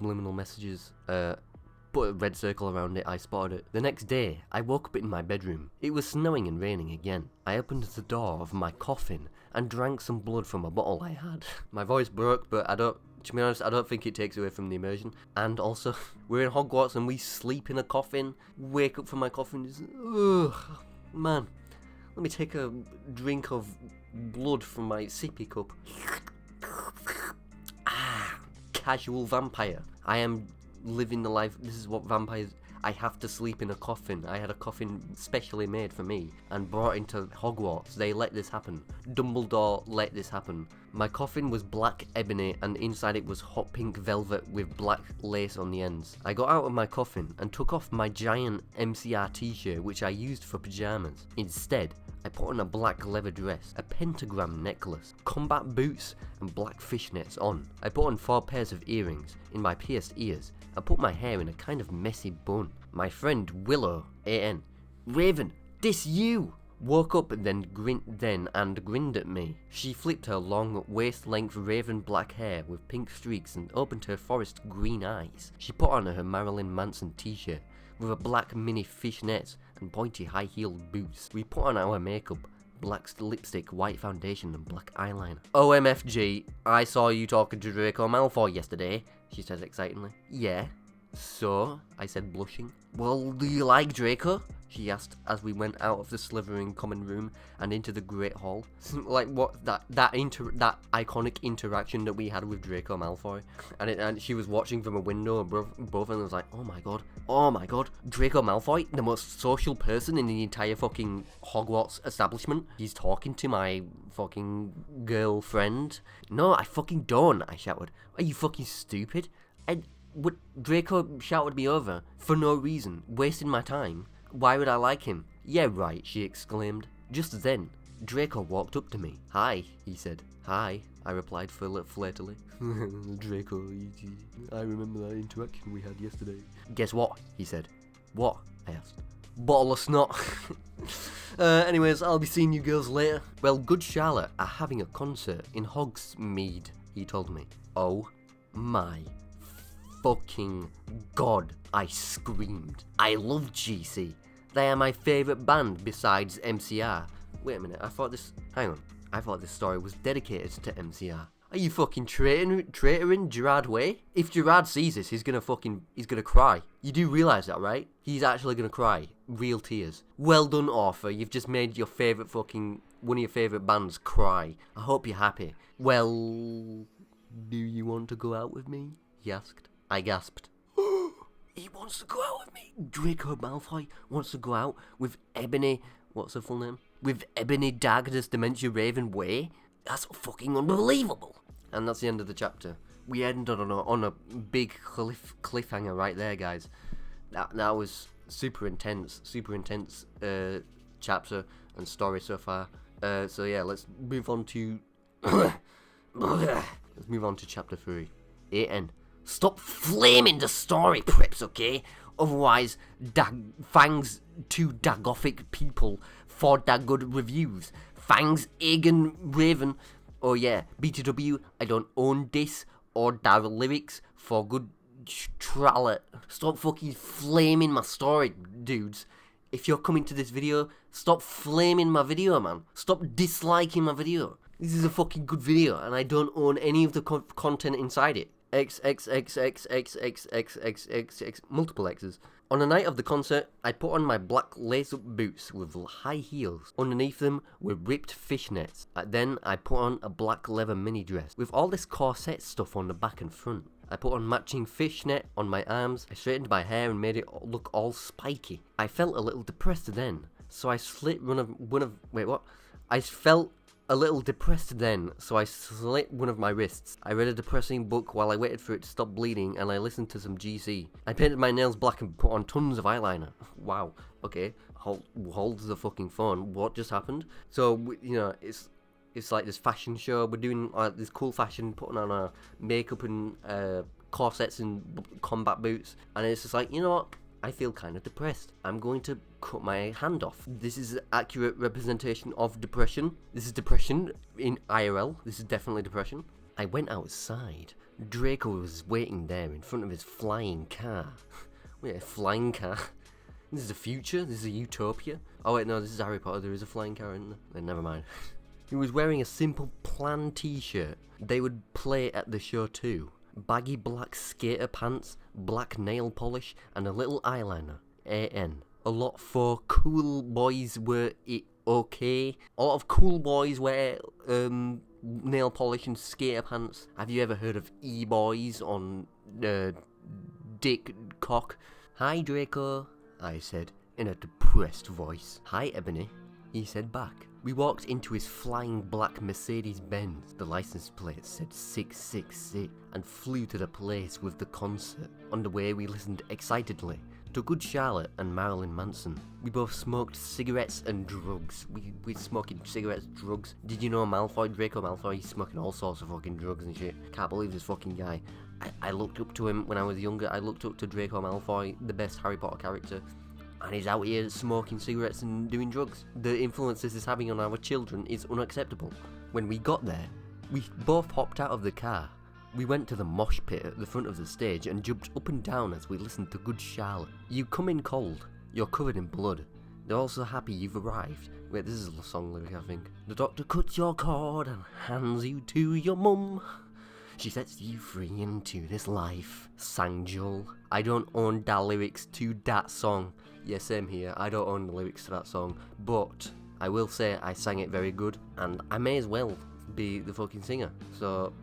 subliminal messages. Put a red circle around it, I spotted it. The next day, I woke up in my bedroom. It was snowing and raining again. I opened the door of my coffin and drank some blood from a bottle I had. My voice broke, but to be honest, I don't think it takes away from the immersion. And also, we're in Hogwarts and we sleep in a coffin. Wake up from my coffin, ugh, man. Let me take a drink of blood from my sippy cup. Casual vampire. I am living the life. This is what vampires. I have to sleep in a coffin. I had a coffin specially made for me and brought into Hogwarts. They let this happen. Dumbledore let this happen. My coffin was black ebony and inside it was hot pink velvet with black lace on the ends. I got out of my coffin and took off my giant MCR t-shirt which I used for pyjamas. Instead, I put on a black leather dress, a pentagram necklace, combat boots and black fishnets on. I put on 4 pairs of earrings in my pierced ears. I put my hair in a kind of messy bun. My friend Willow, A.N. Raven, this you! Woke up and then grinned at me. She flipped her long, waist-length raven black hair with pink streaks and opened her forest green eyes. She put on her Marilyn Manson t-shirt with a black mini fishnet and pointy high-heeled boots. We put on our makeup, black lipstick, white foundation and black eyeliner. OMFG, I saw you talking to Draco Malfoy yesterday, she said excitedly. Yeah. So? I said blushing. Well, do you like Draco? She asked as we went out of the slithering common room and into the Great Hall. Like what that iconic interaction that we had with Draco Malfoy, and she was watching from a window above and was like, oh my god, Draco Malfoy, the most social person in the entire fucking Hogwarts establishment. He's talking to my fucking girlfriend. No, I fucking don't, I shouted. Are you fucking stupid? What, Draco shouted me over for no reason, wasting my time. Why would I like him? Yeah, right, she exclaimed. Just then, Draco walked up to me. Hi, he said. Hi, I replied flatterly. Draco, I remember that interaction we had yesterday. Guess what? He said. What? I asked. Bottle of snot. Anyways, I'll be seeing you girls later. Well, Good Charlotte are having a concert in Hogsmeade, he told me. Oh my fucking god, I screamed. I love GC. They are my favourite band besides MCR. Wait a minute, hang on. I thought this story was dedicated to MCR. Are you fucking traitoring Gerard Way? If Gerard sees this, he's gonna cry. You do realise that, right? He's actually gonna cry. Real tears. Well done, author. You've just made your one of your favourite bands cry. I hope you're happy. Well, do you want to go out with me? He asked. I gasped. He wants to go out with me? Draco Malfoy wants to go out with Ebony, what's her full name? With Ebony Daggers Dementia Raven Way? That's fucking unbelievable. And that's the end of the chapter. We ended on a big cliffhanger right there, guys. That was super intense chapter and story so far. So yeah, let's move on to chapter 3. AN. Stop flaming the story, prips, okay? Otherwise, Fang's two dagothic people for that good reviews. Fang's Egan Raven. Oh yeah, BTW, I don't own this or that lyrics for good trallet. Stop fucking flaming my story, dudes. If you're coming to this video, stop flaming my video, man. Stop disliking my video. This is a fucking good video, and I don't own any of the content inside it. X, multiple X's. On the night of the concert, I put on my black lace-up boots with high heels. Underneath them were ripped fishnets. Then I put on a black leather mini dress with all this corset stuff on the back and front. I put on matching fishnet on my arms. I straightened my hair and made it look all spiky. I felt a little depressed then, so I slit one of my wrists. I read a depressing book while I waited for it to stop bleeding, and I listened to some GC. I painted my nails black and put on tons of eyeliner. Wow, okay, hold the fucking phone. What just happened? So, you know, it's like this fashion show. We're doing this cool fashion, putting on our makeup and corsets and combat boots, and it's just like, you know what? I feel kind of depressed. I'm going to cut my hand off. This is an accurate representation of depression. This is depression in IRL. This is definitely depression. I went outside. Draco was waiting there in front of his flying car. Wait, a flying car? This is the future? This is a utopia? Oh wait, no, this is Harry Potter. There is a flying car, isn't there? Never mind. He was wearing a simple plan t-shirt. They would play at the show too. Baggy black skater pants, black nail polish, and a little eyeliner. AN. A lot for cool boys were it okay. A lot of cool boys wear nail polish and skater pants. Have you ever heard of e-boys on Dick Cock? Hi Draco, I said in a depressed voice. Hi Ebony, he said back. We walked into his flying black Mercedes-Benz. The license plate said 666 and flew to the place with the concert. On the way we listened excitedly to Good Charlotte and Marilyn Manson. We both smoked cigarettes and drugs. We're smoking cigarettes, drugs. Did you know Draco Malfoy, he's smoking all sorts of fucking drugs and shit. Can't believe this fucking guy. I looked up to him when I was younger. I looked up to Draco Malfoy, the best Harry Potter character. And he's out here smoking cigarettes and doing drugs. The influence this is having on our children is unacceptable. When we got there, we both hopped out of the car. We went to the mosh pit at the front of the stage and jumped up and down as we listened to Good Charlotte. You come in cold. You're covered in blood. They're also happy you've arrived. Wait, this is the song lyric, I think. The doctor cuts your cord and hands you to your mum. She sets you free into this life, sang Joel. I don't own the lyrics to that song. Yeah, same here. I don't own the lyrics to that song, but I will say I sang it very good, and I may as well be the fucking singer. So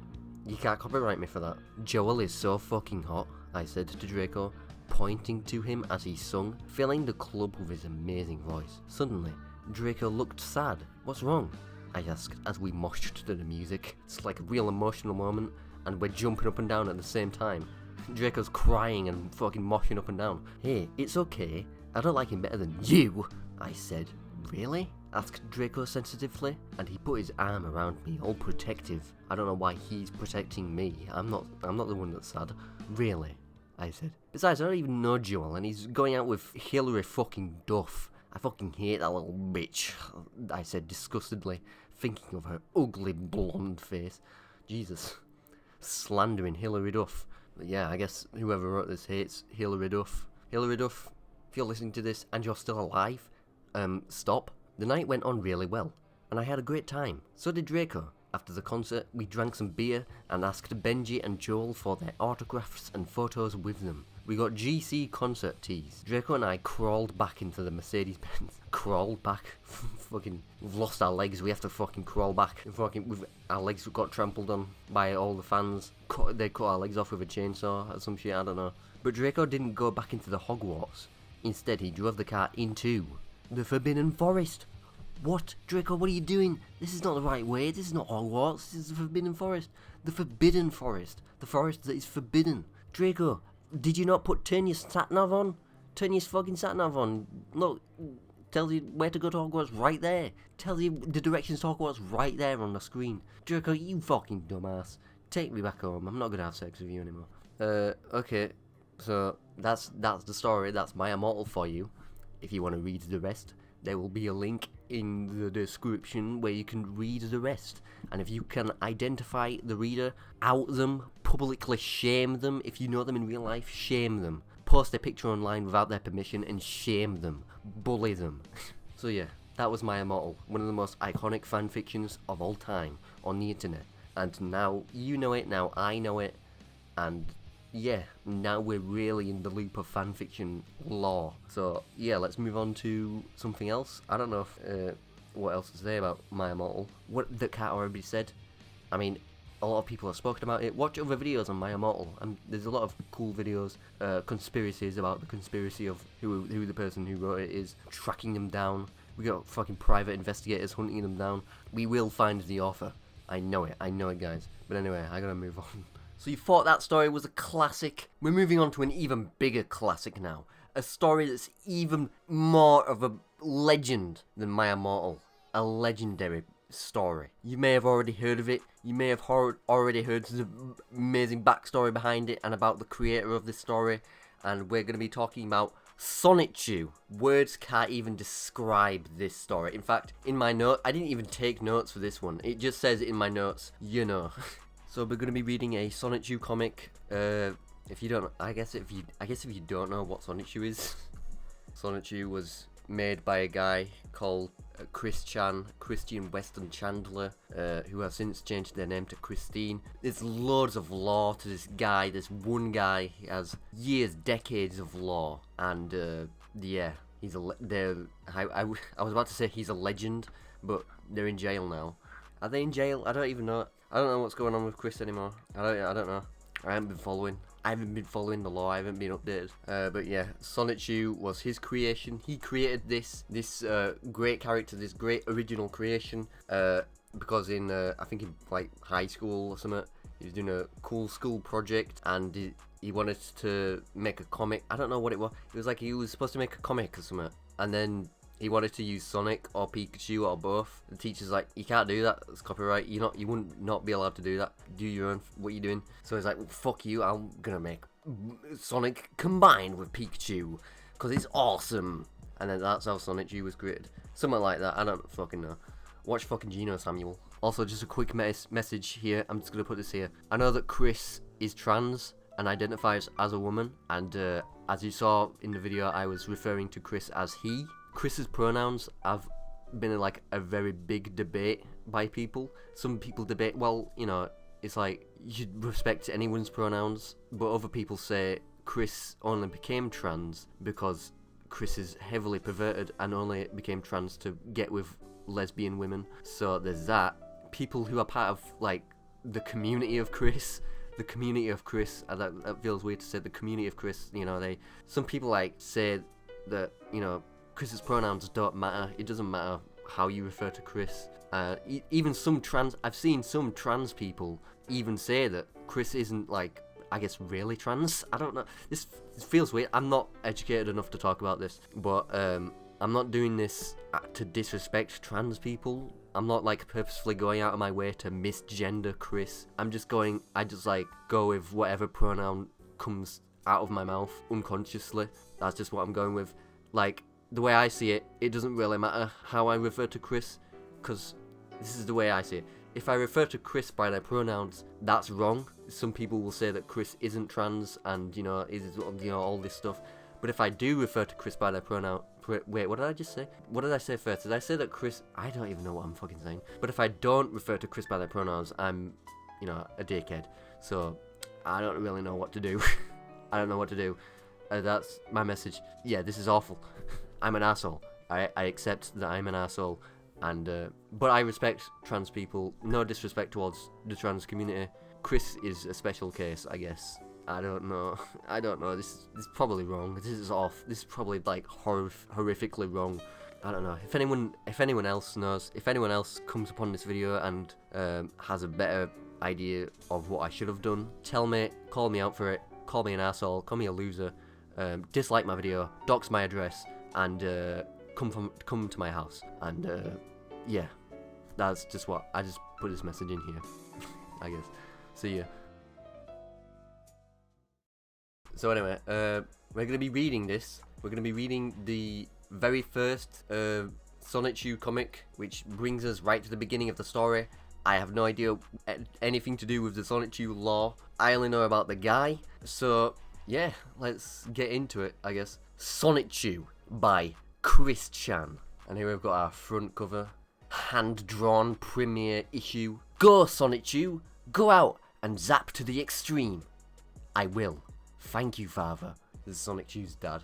you can't copyright me for that. Joel is so fucking hot, I said to Draco, pointing to him as he sung, filling the club with his amazing voice. Suddenly, Draco looked sad. What's wrong? I asked as we moshed to the music. It's like a real emotional moment, and we're jumping up and down at the same time. Draco's crying and fucking moshing up and down. Hey, it's okay. I don't like him better than you, I said. Really? Asked Draco sensitively, and he put his arm around me, all protective. I don't know why he's protecting me. I'm not the one that's sad. Really? I said. Besides, I don't even know Joel, and he's going out with Hilary fucking Duff. I fucking hate that little bitch, I said disgustedly, thinking of her ugly blonde face. Jesus. Slandering Hilary Duff. But yeah, I guess whoever wrote this hates Hilary Duff. Hilary Duff, if you're listening to this and you're still alive, stop. The night went on really well, and I had a great time. So did Draco. After the concert, we drank some beer and asked Benji and Joel for their autographs and photos with them. We got GC concert tees. Draco and I crawled back into the Mercedes-Benz. Crawled back? Fucking, we've lost our legs, we have to fucking crawl back. Our legs got trampled on by all the fans. They cut our legs off with a chainsaw or some shit, I don't know. But Draco didn't go back into the Hogwarts. Instead, he drove the car into the Forbidden Forest. What? Draco, what are you doing? This is not the right way. This is not Hogwarts. This is the Forbidden Forest. The Forbidden Forest. The forest that is forbidden. Draco, did you not turn your sat-nav on? Turn your fucking sat-nav on. Look, tells you where to go to Hogwarts right there. Tells you the directions to Hogwarts right there on the screen. Draco, you fucking dumbass. Take me back home. I'm not gonna have sex with you anymore. Okay. So, that's the story. That's my Immortal for you. If you want to read the rest, there will be a link in the description where you can read the rest. And if you can identify the reader, out them, publicly shame them. If you know them in real life, shame them. Post their picture online without their permission and shame them. Bully them. So yeah, that was my Immortal. One of the most iconic fanfictions of all time on the internet. And now you know it, now I know it. And yeah, now we're really in the loop of fanfiction lore. So yeah, let's move on to something else. I don't know if, what else to say about My Immortal. What the cat already said. I mean, a lot of people have spoken about it. Watch other videos on My Immortal. There's a lot of cool videos, conspiracies about the conspiracy of who the person who wrote it is, tracking them down. We got fucking private investigators hunting them down. We will find the author. I know it, guys. But anyway, I gotta move on. So you thought that story was a classic? We're moving on to an even bigger classic now. A story that's even more of a legend than My Immortal. A legendary story. You may have already heard of it. You may have already heard the amazing backstory behind it and about the creator of this story. And we're going to be talking about Sonichu. Words can't even describe this story. In fact, in my note, I didn't even take notes for this one. It just says in my notes, you know. So we're going to be reading a Sonichu comic. If you don't, I guess if you don't know what Sonichu is, Sonichu was made by a guy called Christian Weston Chandler, who have since changed their name to Christine. There's loads of lore to this guy. This one guy, he has decades of lore, and yeah, he's I was about to say he's a legend, but they're in jail now. Are they in jail? I don't even know. I don't know what's going on with Chris anymore. I don't know. I haven't been following the law. I haven't been updated. But yeah, Sonichu was his creation. He created this great character, this great original creation. Because in I think in like high school or something, he was doing a cool school project and he wanted to make a comic. I don't know what it was. It was like he was supposed to make a comic or something, and then he wanted to use Sonic or Pikachu or both. The teacher's like, you can't do that, it's copyright. You wouldn't not be allowed to do that. Do your own, what you doing? So he's like, well, fuck you, I'm gonna make Sonic combined with Pikachu, cause it's awesome. And then that's how Sonichu was created. Something like that, I don't fucking know. Watch fucking Gino Samuel. Also, just a quick message here, I'm just gonna put this here. I know that Chris is trans and identifies as a woman, and as you saw in the video, I was referring to Chris as he. Chris's pronouns have been like a very big debate by people. Some people debate, well, you know, it's like you should respect anyone's pronouns, but other people say Chris only became trans because Chris is heavily perverted and only became trans to get with lesbian women. So there's that. People who are part of like the community of Chris, that feels weird to say the community of Chris, you know, some people like say that, you know, Chris's pronouns don't matter. It doesn't matter how you refer to Chris. Even I've seen some trans people even say that Chris isn't like I guess, really trans. I don't know. This feels weird. I'm not educated enough to talk about this, but I'm not doing this to disrespect trans people. I'm not like purposefully going out of my way to misgender Chris. I just like go with whatever pronoun comes out of my mouth unconsciously. That's just what I'm going with. Like, the way I see it, it doesn't really matter how I refer to Chris, because this is the way I see it. If I refer to Chris by their pronouns, that's wrong. Some people will say that Chris isn't trans and, all this stuff. But if I do refer to Chris by their pronoun... Wait, what did I just say? What did I say first? Did I say that Chris... I don't even know what I'm fucking saying. But if I don't refer to Chris by their pronouns, I'm, a dickhead. So, I don't really know what to do. I don't know what to do. That's my message. Yeah, this is awful. I'm an asshole. I accept that I'm an asshole. And, but I respect trans people. No disrespect towards the trans community. Chris is a special case, I guess. I don't know. This is probably wrong. This is off. This is probably like horrifically wrong. I don't know. If anyone else knows, if anyone else comes upon this video and has a better idea of what I should have done, tell me, call me out for it, call me an asshole, call me a loser, dislike my video, dox my address, and come to my house. And yeah, that's just what I just put this message in here. I guess. See ya. So anyway, we're going to be reading this. We're going to be reading the very first Sonichu comic, which brings us right to the beginning of the story. I have no idea anything to do with the Sonichu lore. I only know about the guy. So, yeah, let's get into it, I guess. Sonichu by Chris Chan. And here we've got our front cover. Hand-drawn premiere issue. Go, Sonichu! Go out and zap to the extreme. I will. Thank you, Father. This is Sonichu's dad.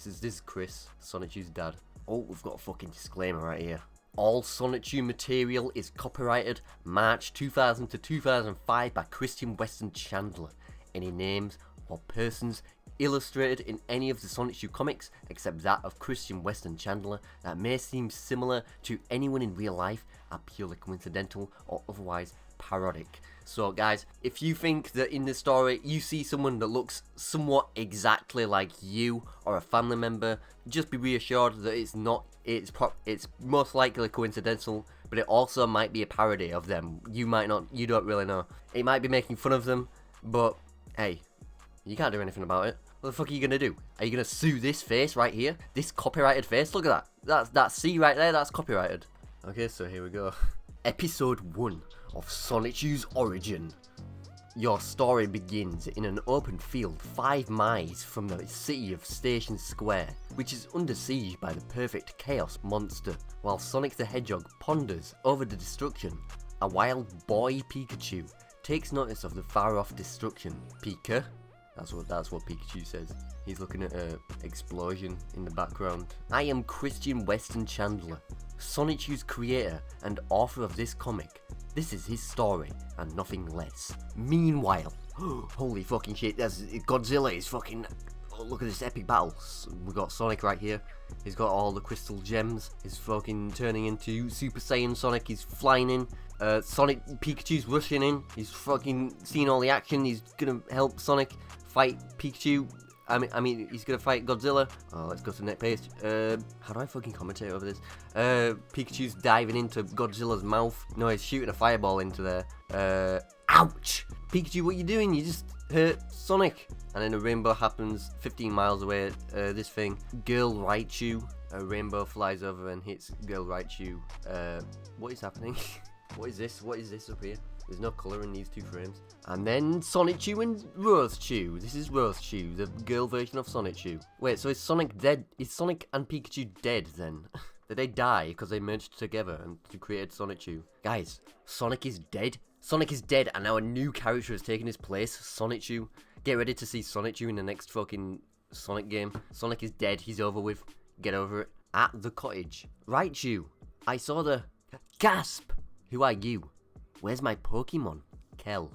This is Chris, Sonichu's dad. Oh, we've got a fucking disclaimer right here. All Sonichu material is copyrighted March 2000 to 2005 by Christian Weston Chandler. Any names or persons illustrated in any of the Sonichu comics, except that of Christian Weston Chandler, that may seem similar to anyone in real life, are purely coincidental or otherwise parodic. So guys, if you think that in this story you see someone that looks somewhat exactly like you or a family member, just be reassured that it's not. It's most likely coincidental, but it also might be a parody of them. You might not. You don't really know. It might be making fun of them, but hey, you can't do anything about it. What the fuck are you gonna do? Are you gonna sue this face right here? This copyrighted face? Look at that. That C right there. That's copyrighted. Okay, so here we go. Episode 1 of Sonichu's origin. Your story begins in an open field 5 miles from the city of Station Square, which is under siege by the perfect chaos monster. While Sonic the Hedgehog ponders over the destruction, a wild boy Pikachu takes notice of the far-off destruction. Pika? That's what Pikachu says. He's looking at an explosion in the background. I am Christian Weston Chandler, Sonichu's creator and author of this comic. This is his story, and nothing less. Meanwhile, holy fucking shit, there's Godzilla is fucking... Oh, look at this epic battle. We got Sonic right here. He's got all the crystal gems. He's fucking turning into Super Saiyan Sonic. He's flying in. Sonic Pikachu's rushing in. He's fucking seeing all the action. He's gonna help Sonic fight Pikachu. I mean, he's gonna fight Godzilla. Oh, let's go to the next page. How do I fucking commentate over this? Pikachu's diving into Godzilla's mouth. No, he's shooting a fireball into there. Ouch! Pikachu, what are you doing? You just hurt Sonic. And then a rainbow happens 15 miles away. This thing, Girl Raichu. A rainbow flies over and hits Girl Raichu. What is happening? What is this? What is this up here? There's no colour in these 2 frames. And then Sonichu and Rosechu. This is Rosechu, the girl version of Sonichu. Wait, so is Sonic dead? Is Sonic and Pikachu dead then? Did they die because they merged together and created Sonichu? Guys, Sonic is dead? Sonic is dead and now a new character has taken his place, Sonichu. Get ready to see Sonichu in the next fucking Sonic game. Sonic is dead, he's over with. Get over it. At the cottage. Raichu, I saw the... Gasp! Who are you? Where's my Pokemon? Kel.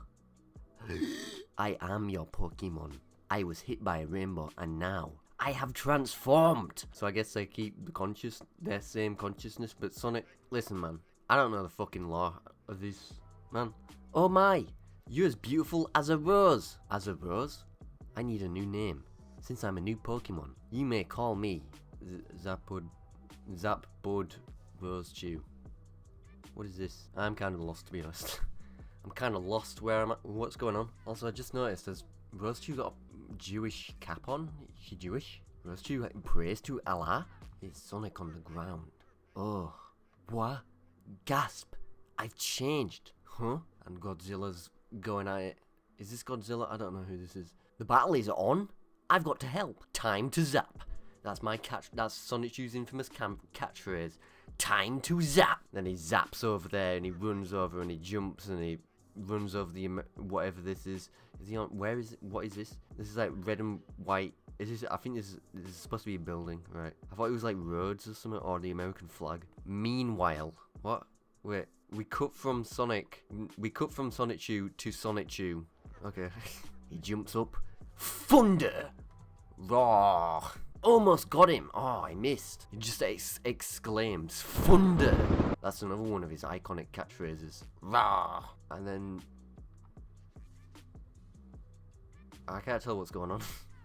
I am your Pokemon. I was hit by a rainbow and now I have transformed. So I guess they keep their same consciousness, but Sonic, listen man, I don't know the fucking law of this, man. Oh my, You're as beautiful as a rose. As a rose? I need a new name. Since I'm a new Pokemon, you may call me Zapbud Rose Chew. What is this? I'm kind of lost, to be honest. I'm kind of lost where I'm at. What's going on? Also, I just noticed has Rose Chew got a Jewish cap on? Is she Jewish? Rose Chew prays to Allah? It's Sonic on the ground. Oh, what? Gasp! I've changed. Huh? And Godzilla's going at it. Is this Godzilla? I don't know who this is. The battle is on. I've got to help. Time to zap. That's my catch. That's Sonichu's infamous catchphrase. Time to zap. Then he zaps over there and he runs over and he jumps and he runs over the whatever this is. Is he on? Where is it? What is this? This is like red and white. Is this? I think this is supposed to be a building, right? I thought it was like roads or something, or the American flag. Meanwhile, what? Wait, we cut from Sonic. We cut from Sonichu to Sonichu. Okay. He jumps up. Thunder! Raw! Almost got him. Oh, I missed. He just exclaims, Thunder! That's another one of his iconic catchphrases. Raw! And then I can't tell what's going on.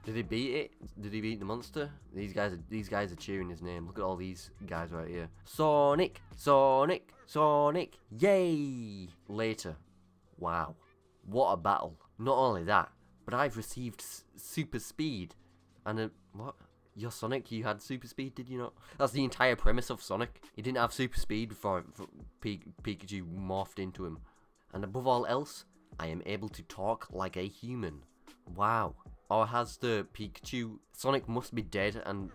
Did he beat it? Did he beat the monster? These guys are cheering his name. Look at all these guys right here. Sonic! Sonic! Sonic! Yay! Later. Wow. What a battle. Not only that, but I've received super speed. And what? Your Sonic, you had super speed, did you not? That's the entire premise of Sonic. He didn't have super speed before Pikachu morphed into him. And above all else, I am able to talk like a human. Wow. Or has the Pikachu... Sonic must be dead and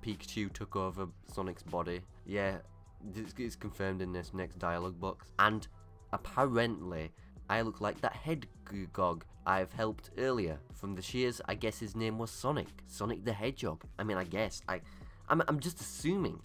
Pikachu took over Sonic's body. Yeah, this is confirmed in this next dialogue box. And apparently, I look like that hedgehog I've helped earlier. From the shears, I guess his name was Sonic. Sonic the Hedgehog. I mean, I guess. I'm just assuming.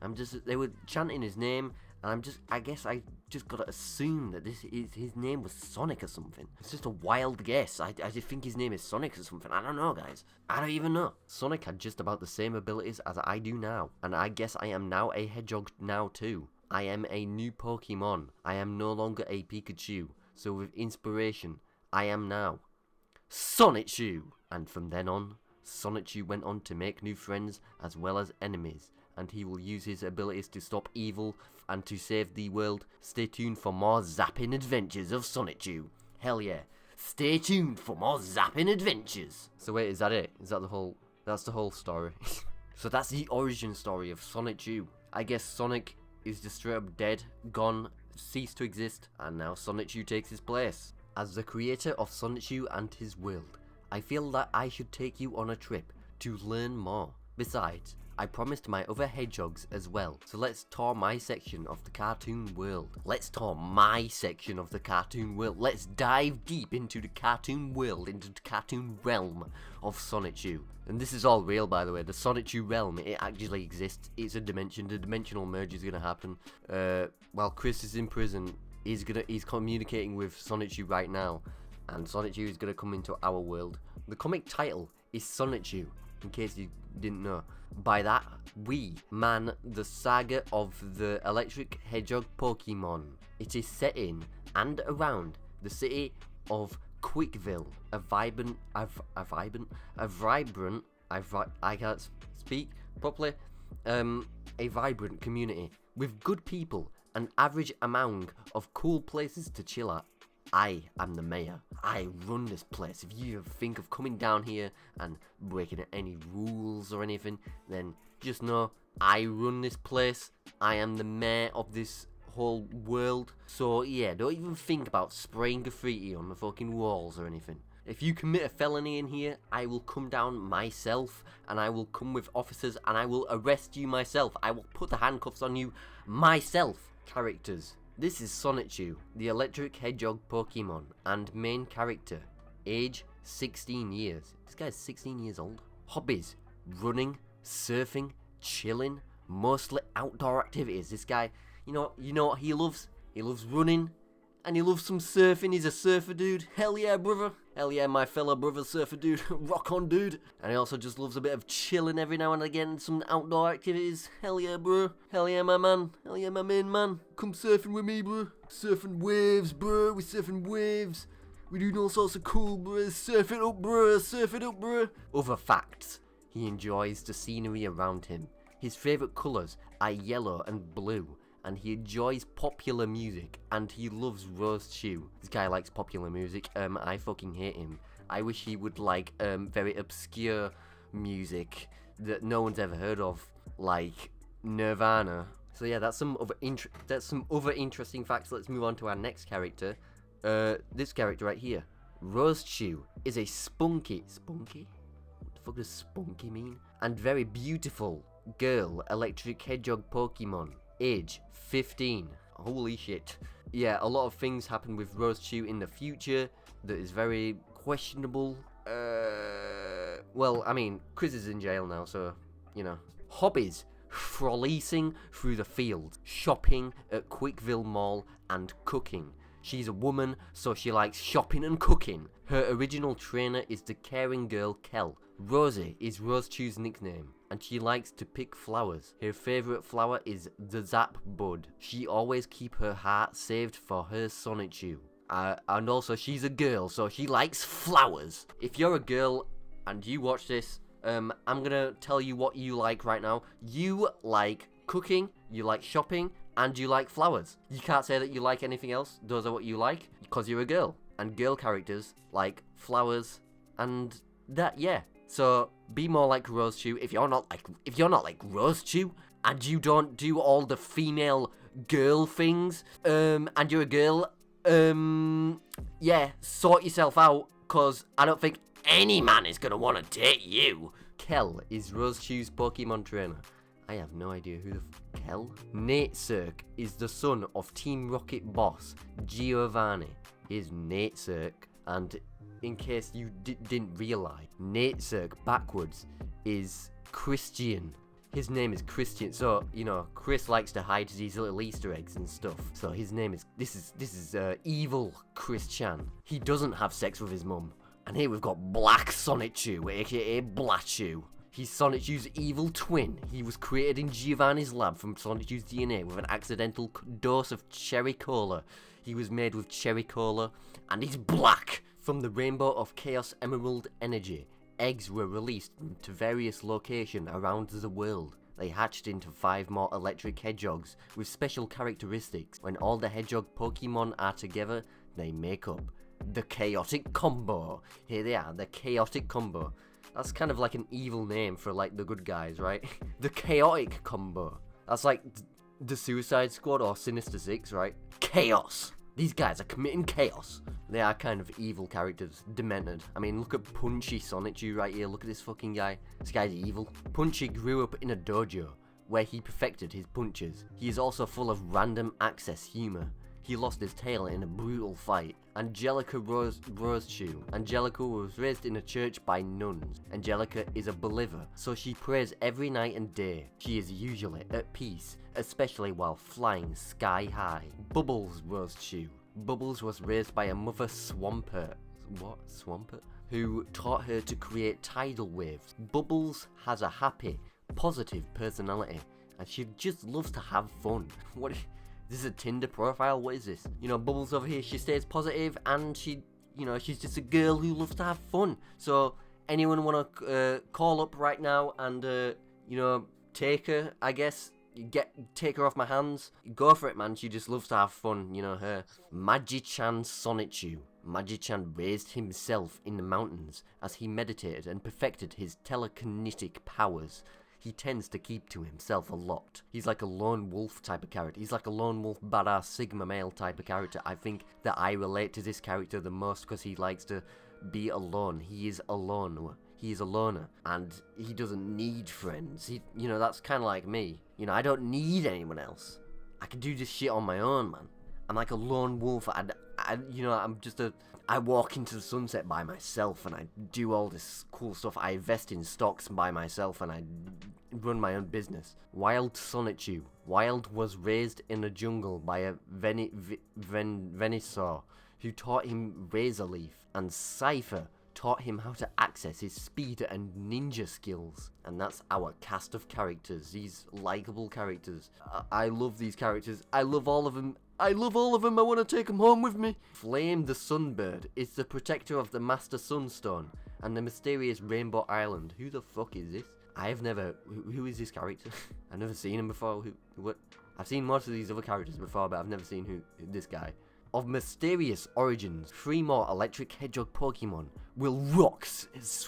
They were chanting his name, and I guess I just gotta assume that his name was Sonic or something. It's just a wild guess. I just think his name is Sonic or something. I don't know, guys. I don't even know. Sonic had just about the same abilities as I do now, and I guess I am now a hedgehog now too. I am a new Pokemon. I am no longer a Pikachu. So with inspiration, I am now Sonichu. And from then on, Sonichu went on to make new friends as well as enemies, and he will use his abilities to stop evil and to save the world. Stay tuned for more zapping adventures of Sonichu. Hell yeah. Stay tuned for more zapping adventures. So wait, is that it? Is that the whole... That's the whole story. So that's the origin story of Sonichu. I guess Sonic is just straight up dead, gone, ceased to exist, and now Sonichu takes his place. As the creator of Sonichu and his world, I feel that I should take you on a trip to learn more. Besides, I promised my other hedgehogs as well, so let's tour my section of the cartoon world. Let's tour my section of the cartoon world. Let's dive deep into the cartoon world, into the cartoon realm of Sonichu. And this is all real, by the way. The Sonichu realm, it actually exists. It's a dimension. The dimensional merge is gonna happen. While Chris is in prison, he's communicating with Sonichu right now, and Sonichu is gonna come into our world. The comic title is Sonichu, in case you didn't know. By that, we man the saga of the electric hedgehog Pokemon. It is set in and around the city of Quickville, I can't speak properly, a vibrant community with good people, an average amount of cool places to chill at. I am the mayor. I run this place. If you ever think of coming down here and breaking any rules or anything, then just know I run this place. I am the mayor of this whole world. So yeah, don't even think about spraying graffiti on the fucking walls or anything. If you commit a felony in here, I will come down myself, and I will come with officers, and I will arrest you myself. I will put the handcuffs on you myself. Characters. This is Sonichu, the electric hedgehog Pokemon, and main character. Age 16 years. This guy's 16 years old. Hobbies: running, surfing, chilling, mostly outdoor activities. This guy, you know what he loves? He loves running, and he loves some surfing. He's a surfer dude. Hell yeah, brother. Hell yeah, my fellow brother surfer dude. Rock on, dude. And he also just loves a bit of chilling every now and again. Some outdoor activities. Hell yeah, bro. Hell yeah, my man. Hell yeah, my main man. Come surfing with me, bro. Surfing waves, bro. We're surfing waves. We're doing all sorts of cool, bruh. Surf it up, bruh. Surf it up, bruh. Other facts. He enjoys the scenery around him. His favourite colours are yellow and blue. And he enjoys popular music. And he loves Rose Chew. This guy likes popular music. I fucking hate him. I wish he would like very obscure music that no one's ever heard of, like Nirvana. So yeah, that's some other interesting facts. Let's move on to our next character. This character right here, Rose Chew, is a spunky. What the fuck does spunky mean? And very beautiful girl, electric hedgehog Pokemon, age 15. Holy shit. Yeah, a lot of things happen with Rose Chew in the future that is very questionable. Well, I mean, Chris is in jail now, so, you know. Hobbies: frolicing through the fields, shopping at Quickville Mall, and cooking. She's a woman, so she likes shopping and cooking. Her original trainer is the caring girl Kel. Rosie is Rose Chew's nickname, and she likes to pick flowers. Her favourite flower is the Zap Bud. She always keeps her heart saved for her Sonichu. And also, she's a girl, so she likes flowers. If you're a girl and you watch this, I'm gonna tell you what you like right now. You like cooking, you like shopping, and you like flowers. You can't say that you like anything else. Those are what you like, because you're a girl. And girl characters like flowers and that, yeah. So be more like Rose Chew. If you're not like Rose Chew, and you don't do all the female girl things, and you're a girl, yeah, sort yourself out, cause I don't think any man is gonna wanna date you. Kel is Rose Chew's Pokemon trainer. I have no idea who the Kel? Nate Cirque is the son of Team Rocket boss Giovanni. Here's Nate Cirque, and in case you didn't realise, Nate Cirque backwards is Christian. His name is Christian, so, you know, Chris likes to hide these little Easter eggs and stuff. So his name is, this is evil Christian. He doesn't have sex with his mum. And here we've got Black Sonichu, aka Blatchu. He's Sonichu's evil twin. He was created in Giovanni's lab from Sonichu's DNA with an accidental dose of cherry cola. He was made with cherry cola, and he's black. From the rainbow of Chaos Emerald energy, eggs were released to various locations around the world. They hatched into 5 more electric hedgehogs with special characteristics. When all the hedgehog Pokemon are together, they make up the Chaotic Combo. Here they are, the Chaotic Combo. That's kind of like an evil name for like the good guys, right? The Chaotic Combo. That's like the Suicide Squad or Sinister Six, right? Chaos. These guys are committing chaos. They are kind of evil characters, demented. I mean, look at Punchy Sonichu right here. Look at this fucking guy. This guy's evil. Punchy grew up in a dojo where he perfected his punches. He is also full of random access humor. He lost his tail in a brutal fight. Angelica Rose Chew. Angelica was raised in a church by nuns. Angelica is a believer, so she prays every night and day. She is usually at peace, especially while flying sky high. Bubbles Rose Chew. Bubbles was raised by a mother Swampert. What? Swampert? Who taught her to create tidal waves. Bubbles has a happy, positive personality, and she just loves to have fun. What? This is a Tinder profile? What is this? You know, Bubbles over here, she stays positive, and she, you know, she's just a girl who loves to have fun. So, anyone want to call up right now and, you know, take her, I guess? Take her off my hands. Go for it, man. She just loves to have fun, you know, her. Magi-chan Sonichu. Magi-chan raised himself in the mountains as he meditated and perfected his telekinetic powers. He tends to keep to himself a lot. He's like a lone wolf type of character. He's like a lone wolf badass sigma male type of character. I think that I relate to this character the most because he likes to be alone. He is alone. He is a loner, and he doesn't need friends. You know, that's kind of like me. You know, I don't need anyone else. I can do this shit on my own, man. I'm like a lone wolf. You know, I walk into the sunset by myself, and I do all this cool stuff. I invest in stocks by myself, and I run my own business. Wild Sonichu. Wild was raised in a jungle by a Venusaur who taught him Razor Leaf, and Cypher taught him how to access his speed and ninja skills. And that's our cast of characters, these likable characters. I love these characters. I love all of them. I love all of them. I want to take them home with me. Flame the Sunbird is the protector of the Master Sunstone and the mysterious Rainbow Island. Who the fuck is this? I've never... Who is this character? I've never seen him before. What? I've seen most of these other characters before, but I've never seen this guy. Of mysterious origins, 3 more electric hedgehog Pokemon will rock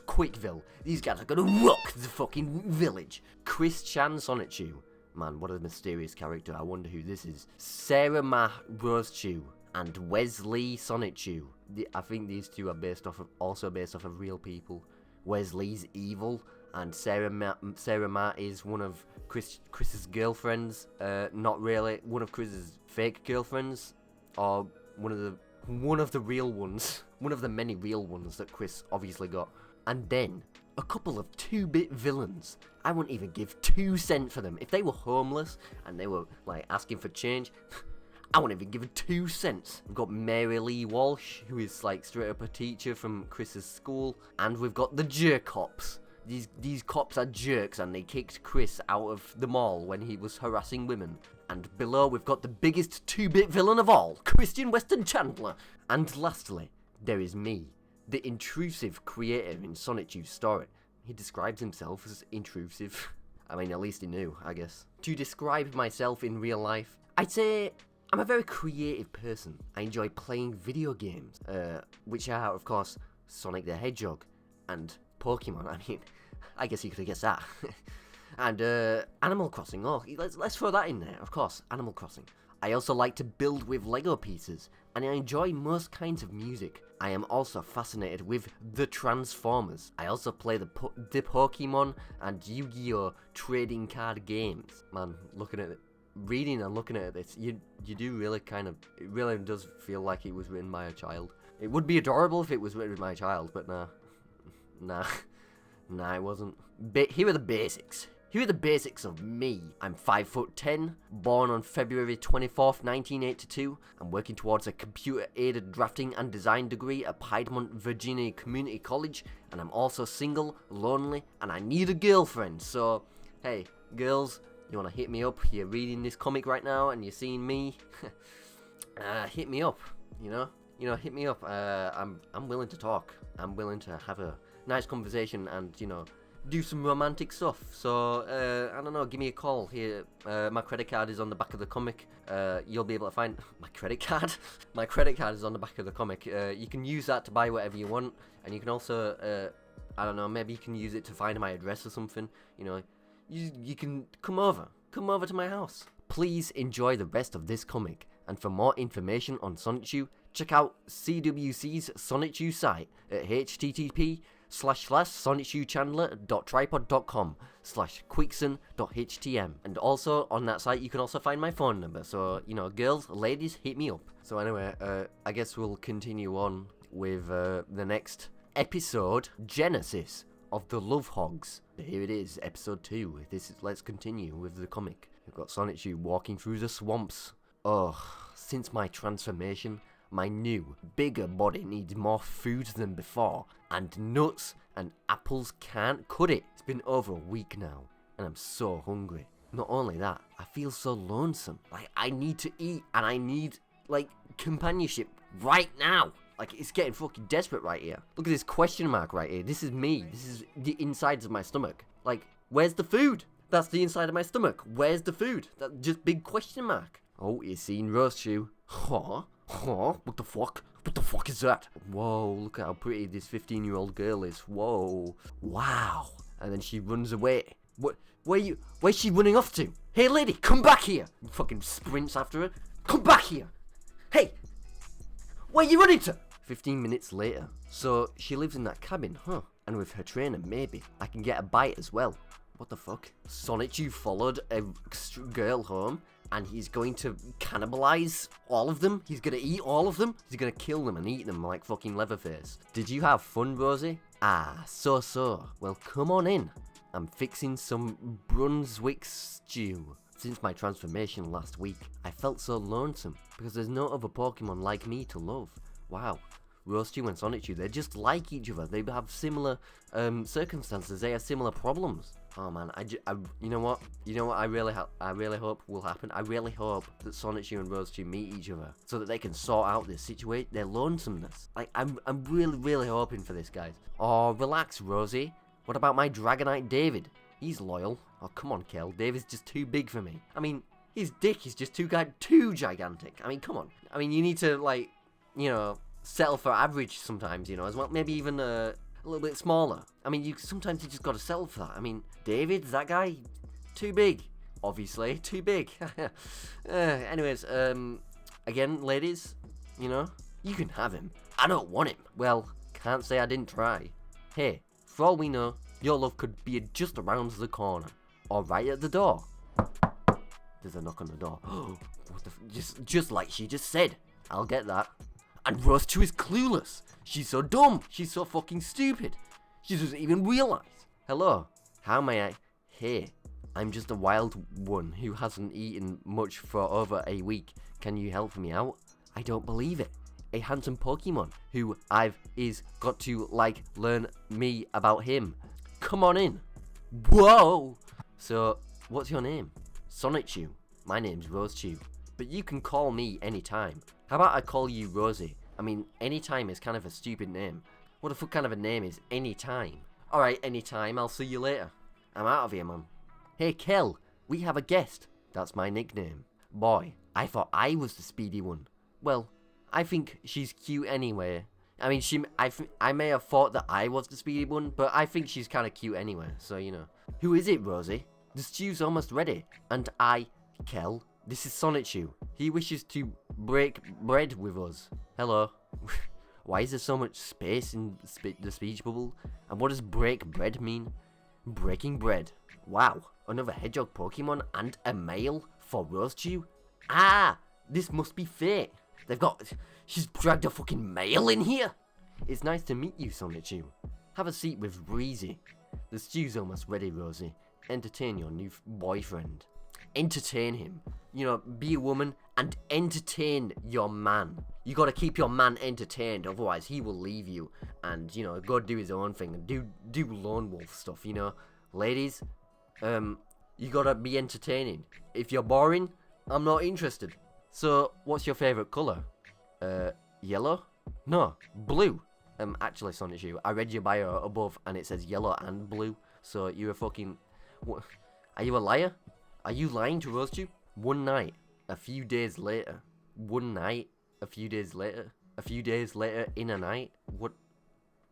Quickville. These guys are gonna rock the fucking village. Chris Chan Sonichu. Man, what a mysterious character. I wonder who this is. Sarah Ma Rosechew and Wesley Sonichu. I think these two are also based off of real people. Wesley's evil, and Sarah Ma is one of Chris's girlfriends. Not really. One of Chris's fake girlfriends, or one of the real ones. One of the many real ones that Chris obviously got. And then a couple of 2-bit villains. I wouldn't even give 2 cents for them. If they were homeless and they were like asking for change, I wouldn't even give them 2 cents. We've got Mary Lee Walsh, who is like straight up a teacher from Chris's school, and we've got the Jerk Cops. These cops are jerks, and they kicked Chris out of the mall when he was harassing women. And below we've got the biggest 2-bit villain of all, Christian Weston Chandler. And lastly, there is me, the intrusive creator in Sonichu's story. He describes himself as intrusive. I mean, at least he knew, I guess. To describe myself in real life, I'd say I'm a very creative person. I enjoy playing video games, which are, of course, Sonic the Hedgehog and Pokemon. I mean, I guess you could have guessed that. And Animal Crossing. Oh, let's throw that in there, of course. Animal Crossing. I also like to build with Lego pieces, and I enjoy most kinds of music. I am also fascinated with the Transformers. I also play the Pokemon and Yu-Gi-Oh! Trading card games. Man, looking at it, reading and looking at this, you do really it really does feel like it was written by a child. It would be adorable if it was written by a child, but nah, it wasn't. Here are the basics. Here are the basics of me. I'm 5'10", born on February 24th, 1982. I'm working towards a computer-aided drafting and design degree at Piedmont, Virginia Community College, and I'm also single, lonely, and I need a girlfriend. So, hey, girls, you wanna hit me up? You're reading this comic right now, and you're seeing me. Hit me up. You know, hit me up. I'm willing to talk. I'm willing to have a nice conversation, and do some romantic stuff. So I don't know, give me a call here. My credit card is on the back of the comic. You'll be able to find my credit card. My credit card is on the back of the comic. You can use that to buy whatever you want, and you can also I don't know, maybe you can use it to find my address or something. You can come over to my house. Please enjoy the rest of this comic, and for more information on Sonichu, check out CWC's Sonichu site at http://sonichuchandler.tripod.com/quickson.htm, and also on that site you can also find my phone number. So girls, ladies, hit me up. So anyway, I guess we'll continue on with the next episode, Genesis of the Love Hogs. Here it is, episode 2. Let's continue with the comic. We've got Sonichu walking through the swamps. Oh, since my transformation, my new, bigger body needs more food than before, and nuts and apples can't cut it. It's been over a week now, and I'm so hungry. Not only that, I feel so lonesome. Like, I need to eat, and I need, companionship right now. It's getting fucking desperate right here. Look at this question mark right here. This is me. This is the insides of my stomach. Where's the food? That's the inside of my stomach. Where's the food? That just big question mark. Oh, you seen Rosechew? Huh? What the fuck? What the fuck is that? Whoa, look at how pretty this 15-year-old girl is. Whoa. Wow. And then she runs away. Where's she running off to? Hey lady, come back here. Fucking sprints after her. Come back here. Hey, where are you running to? 15 minutes later. So she lives in that cabin, huh? And with her trainer, maybe I can get a bite as well. What the fuck? Sonichu followed a girl home, and he's going to cannibalize all of them? He's gonna eat all of them? He's gonna kill them and eat them like fucking Leatherface. Did you have fun, Rosie? Ah, so. Well, come on in. I'm fixing some Brunswick stew. Since my transformation last week, I felt so lonesome because there's no other Pokemon like me to love. Wow. Rosechu and Sonichu, they're just like each other. They have similar circumstances. They have similar problems. Oh man, you know what? You know what I really hope will happen? I really hope that Sonichu and Rosechu meet each other so that they can sort out this situation, their lonesomeness. Like, I'm really hoping for this, guys. Oh, relax, Rosie. What about my Dragonite David? He's loyal. Oh, come on, Kel. David's just too big for me. I mean, his dick is just too gigantic. I mean, come on. I mean, you need to, like, you know, settle for average sometimes, you know, as well. Maybe even a little bit smaller. I mean, sometimes you just gotta settle for that. I mean, David, that guy, too big. Obviously, too big. Anyways, again, ladies, you know, you can have him. I don't want him. Well, can't say I didn't try. Hey, for all we know, your love could be just around the corner. Or right at the door. There's a knock on the door. What the just like she just said. I'll get that. And Rosechu is clueless. She's so dumb. She's so fucking stupid. She doesn't even realize. Hello. How may I? Hey, I'm just a wild one who hasn't eaten much for over a week. Can you help me out? I don't believe it. A handsome Pokemon who is got to like learn me about him. Come on in. Whoa. So, what's your name? Sonichu. My name's Rosechu. But you can call me anytime. How about I call you Rosie? I mean, anytime is kind of a stupid name. What the fuck kind of a name is anytime? Alright, anytime, I'll see you later. I'm out of here, man. Hey, Kel, we have a guest. That's my nickname. Boy, I thought I was the speedy one. Well, I think she's cute anyway. I mean, I may have thought that I was the speedy one, but I think she's kind of cute anyway, so you know. Who is it, Rosie? The stew's almost ready. And Kel, this is Sonichu. He wishes to break bread with us. Hello. Why is there so much space in the speech bubble? And what does break bread mean? Breaking bread. Wow, another hedgehog Pokemon and a male for Rosechu? Ah, this must be fate. She's dragged a fucking male in here. It's nice to meet you, Sonichu. Have a seat with Breezy. The stew's almost ready, Rosie. Entertain your new boyfriend. Entertain him. You know, be a woman and entertain your man. You gotta keep your man entertained, otherwise he will leave you and, you know, go do his own thing and do lone wolf stuff, you know. Ladies, you gotta be entertaining. If you're boring, I'm not interested. So, what's your favorite color? Yellow? No, blue. Actually, Sonichu, I read your bio above and it says yellow and blue. So, you're a fucking... What? Are you a liar? Are you lying to Rosechu? One night, a few days later. One night, a few days later. A few days later in a night? What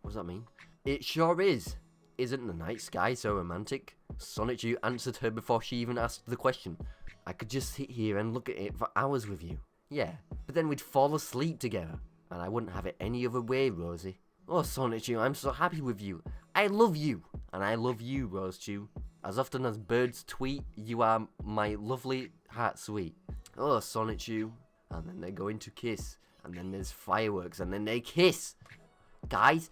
does that mean? It sure is. Isn't the night sky so romantic? Sonichu answered her before she even asked the question. I could just sit here and look at it for hours with you. Yeah, but then we'd fall asleep together. And I wouldn't have it any other way, Rosie. Oh, Sonichu, I'm so happy with you. I love you. And I love you, Rosechu. As often as birds tweet, you are my lovely heart sweet. Oh, Sonichu. And then they're going to kiss. And then there's fireworks. And then they kiss. Guys,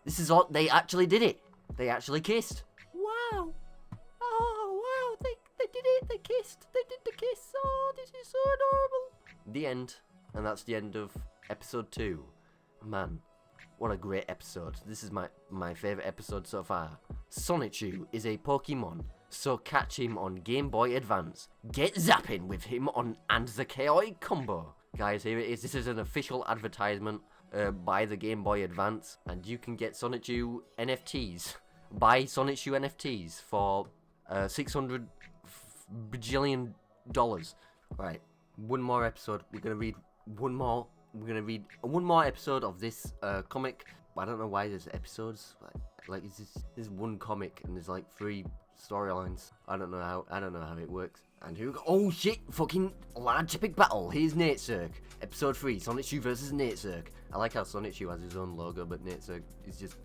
this is all. They actually did it. They actually kissed. Wow. Oh, wow. They did it. They kissed. They did the kiss. Oh, this is so adorable. The end. And that's the end of episode 2. Man, what a great episode. This is my favourite episode so far. Sonichu is a Pokemon, so catch him on Game Boy Advance. Get zapping with him on and the Chaotic Combo. Guys, here it is. This is an official advertisement by the Game Boy Advance, and you can get Sonichu NFTs. Buy Sonichu NFTs for $600 bajillion. Right, one more episode. We're gonna read one more. We're gonna read one more episode of this comic. I don't know why there's episodes. Like this one comic and there's like 3 storylines. I don't know how it works. And who? Oh shit! Fucking large epic battle. Here's Natesurk. Episode 3. Sonichu versus Natesurk. I like how Sonichu has his own logo, but Natesurk is just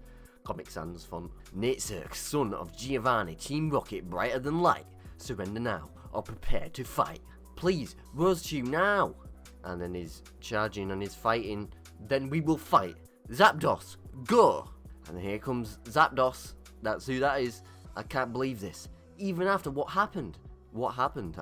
Comic Sans font. Natesurk, son of Giovanni, Team Rocket, brighter than light. Surrender now or prepare to fight. Please, Rosechu now. And then he's charging and he's fighting. Then we will fight. Zapdos, go! And here comes Zapdos. That's who that is. I can't believe this. Even after what happened. What happened?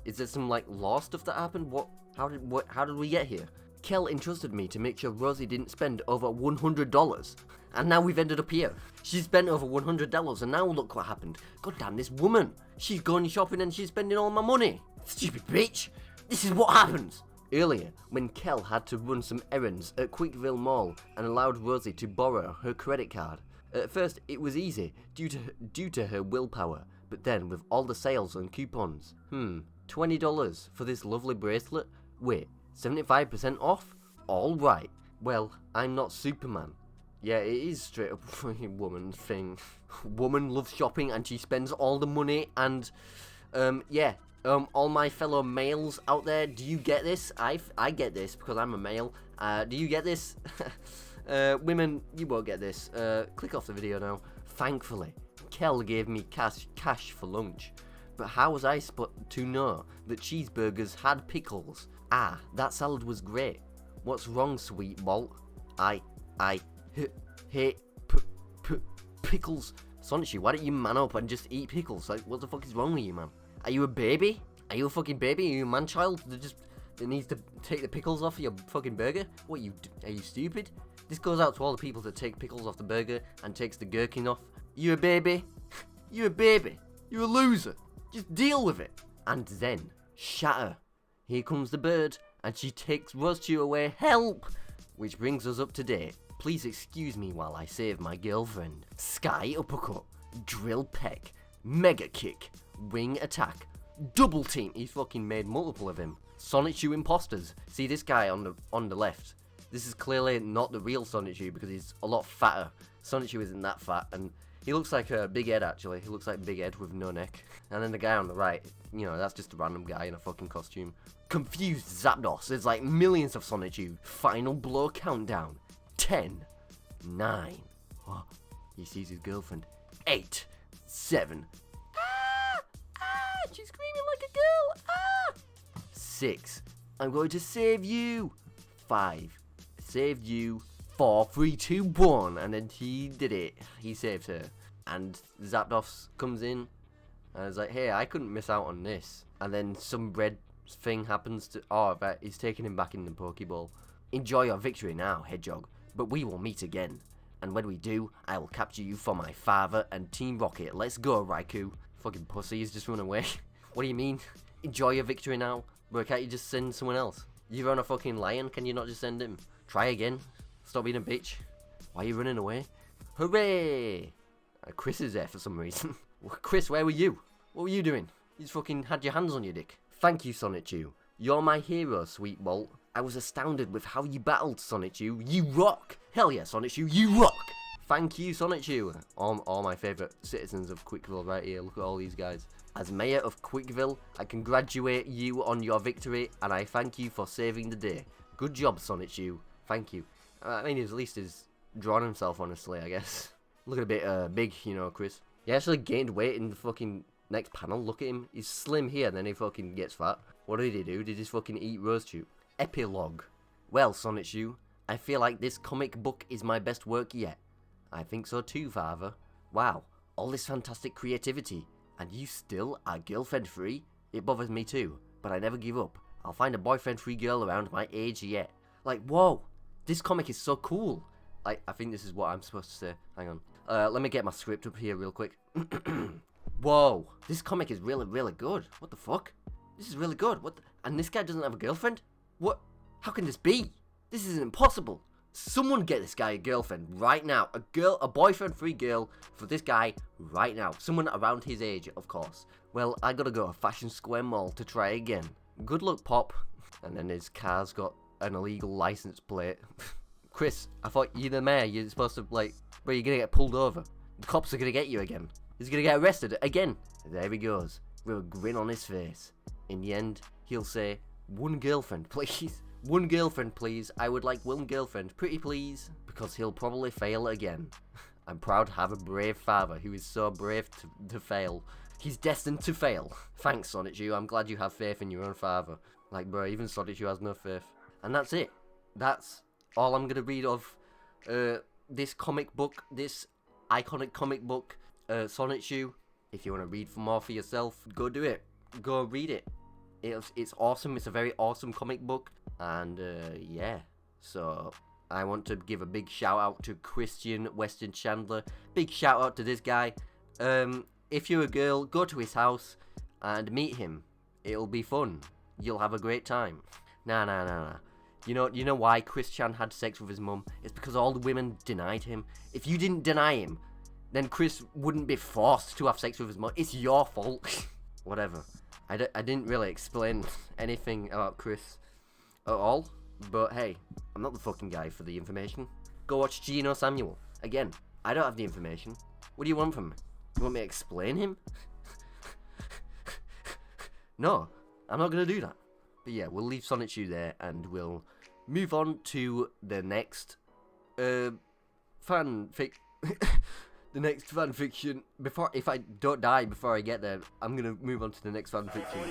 Is there some like law stuff that happened? How did we get here? Kel entrusted me to make sure Rosie didn't spend over $100. And now we've ended up here. She spent over $100 and now look what happened. God damn this woman. She's going shopping and she's spending all my money. Stupid bitch. This is what happens. Earlier, when Kel had to run some errands at Quickville Mall and allowed Rosie to borrow her credit card. At first, it was easy due to her willpower, but then with all the sales and coupons, $20 for this lovely bracelet? Wait, 75% off? Alright. Well, I'm not Superman. Yeah, it is straight up a woman thing. Woman loves shopping and she spends all the money and, all my fellow males out there, do you get this? I get this because I'm a male. Do you get this? Women, you won't get this. Click off the video now. Thankfully, Kel gave me cash for lunch. But how was I supposed to know that cheeseburgers had pickles? Ah, that salad was great. What's wrong, sweet Bolt? I hate pickles. Sonichu, why don't you man up and just eat pickles? Like, what the fuck is wrong with you, man? Are you a baby? Are you a fucking baby? Are you a man-child that needs to take the pickles off of your fucking burger? What, are you stupid? This goes out to all the people that take pickles off the burger and takes the gherkin off. You a baby? You a baby? You're a loser. Just deal with it. And then, shatter. Here comes the bird, and she takes Rostu away. Help! Which brings us up to date. Please excuse me while I save my girlfriend. Sky uppercut, drill peck, mega kick, wing attack, double team. He's fucking made multiple of him. Sonichu imposters. See this guy on the left. This is clearly not the real Sonichu because he's a lot fatter. Sonichu isn't that fat, and he looks like Big Ed actually. He looks like Big Ed with no neck. And then the guy on the right, that's just a random guy in a fucking costume. Confused Zapdos. There's like millions of Sonichu. Final blow countdown. 10, 9. Oh, he sees his girlfriend. 8, 7. She's screaming like a girl. 6. I'm going to save you. 5. Saved you. 4, 3, 2, 1. And then he did it. He saved her. And Zapdos comes in and is like, hey, I couldn't miss out on this. And then some red thing happens to... Oh, right, he's taking him back in the Pokeball. Enjoy your victory now, Hedgehog. But we will meet again. And when we do, I will capture you for my father and Team Rocket. Let's go, Raikou. Fucking pussy, he's just run away. What do you mean? Enjoy your victory now? Bro, can't you just send someone else? You're on a fucking lion, can you not just send him? Try again. Stop being a bitch. Why are you running away? Hooray! Chris is there for some reason. Chris, where were you? What were you doing? You just fucking had your hands on your dick. Thank you, Sonichu. You're my hero, sweet Bolt. I was astounded with how you battled, Sonichu. You rock! Hell yeah, Sonichu, you rock! Thank you, Sonichu. All my favourite citizens of Quickville right here. Look at all these guys. As mayor of Quickville, I congratulate you on your victory, and I thank you for saving the day. Good job, Sonichu. Thank you. I mean, at least he's drawn himself, honestly, I guess. Looking a bit big, Chris. He actually gained weight in the fucking next panel. Look at him. He's slim here, then he fucking gets fat. What did he do? Did he just fucking eat Rosechu? Epilogue. Well, Sonichu, I feel like this comic book is my best work yet. I think so too, father. Wow, all this fantastic creativity. And you still are girlfriend-free? It bothers me too, but I never give up. I'll find a boyfriend-free girl around my age yet. Like, whoa, this comic is so cool. I think this is what I'm supposed to say. Hang on. Let me get my script up here real quick. Whoa, this comic is really, really good. What the fuck? This is really good. And this guy doesn't have a girlfriend? What? How can this be? This is impossible. Someone get this guy a girlfriend right now. A boyfriend-free girl for this guy right now. Someone around his age, of course. Well, I gotta go to Fashion Square Mall to try again. Good luck, Pop. And then his car's got an illegal license plate. Chris, I thought you're the mayor. You're supposed to, bro, you're gonna get pulled over. The cops are gonna get you again. He's gonna get arrested again. There he goes, with a grin on his face. In the end, he'll say, one girlfriend, please. One girlfriend, please. I would like one girlfriend, pretty please. Because he'll probably fail again. I'm proud to have a brave father who is so brave to fail. He's destined to fail. Thanks, Sonichu. I'm glad you have faith in your own father. Like, bro, even Sonichu has no faith. And that's it. That's all I'm gonna read of this comic book, this iconic comic book, Sonichu. If you want to read for more for yourself, go do it. Go read it. It's awesome. It's a very awesome comic book, and yeah. So I want to give a big shout out to Christian Weston Chandler. Big shout out to this guy. If you're a girl, go to his house and meet him. It'll be fun. You'll have a great time. Nah. You know why Chris Chan had sex with his mum? It's because all the women denied him. If you didn't deny him, then Chris wouldn't be forced to have sex with his mum. It's your fault. Whatever. I didn't really explain anything about Chris at all. But hey, I'm not the fucking guy for the information. Go watch Gino Samuel. Again, I don't have the information. What do you want from me? You want me to explain him? No, I'm not going to do that. But yeah, we'll leave Sonichu there and we'll move on to the next the next fanfiction. If I don't die before I get there, I'm going to move on to the next fanfiction.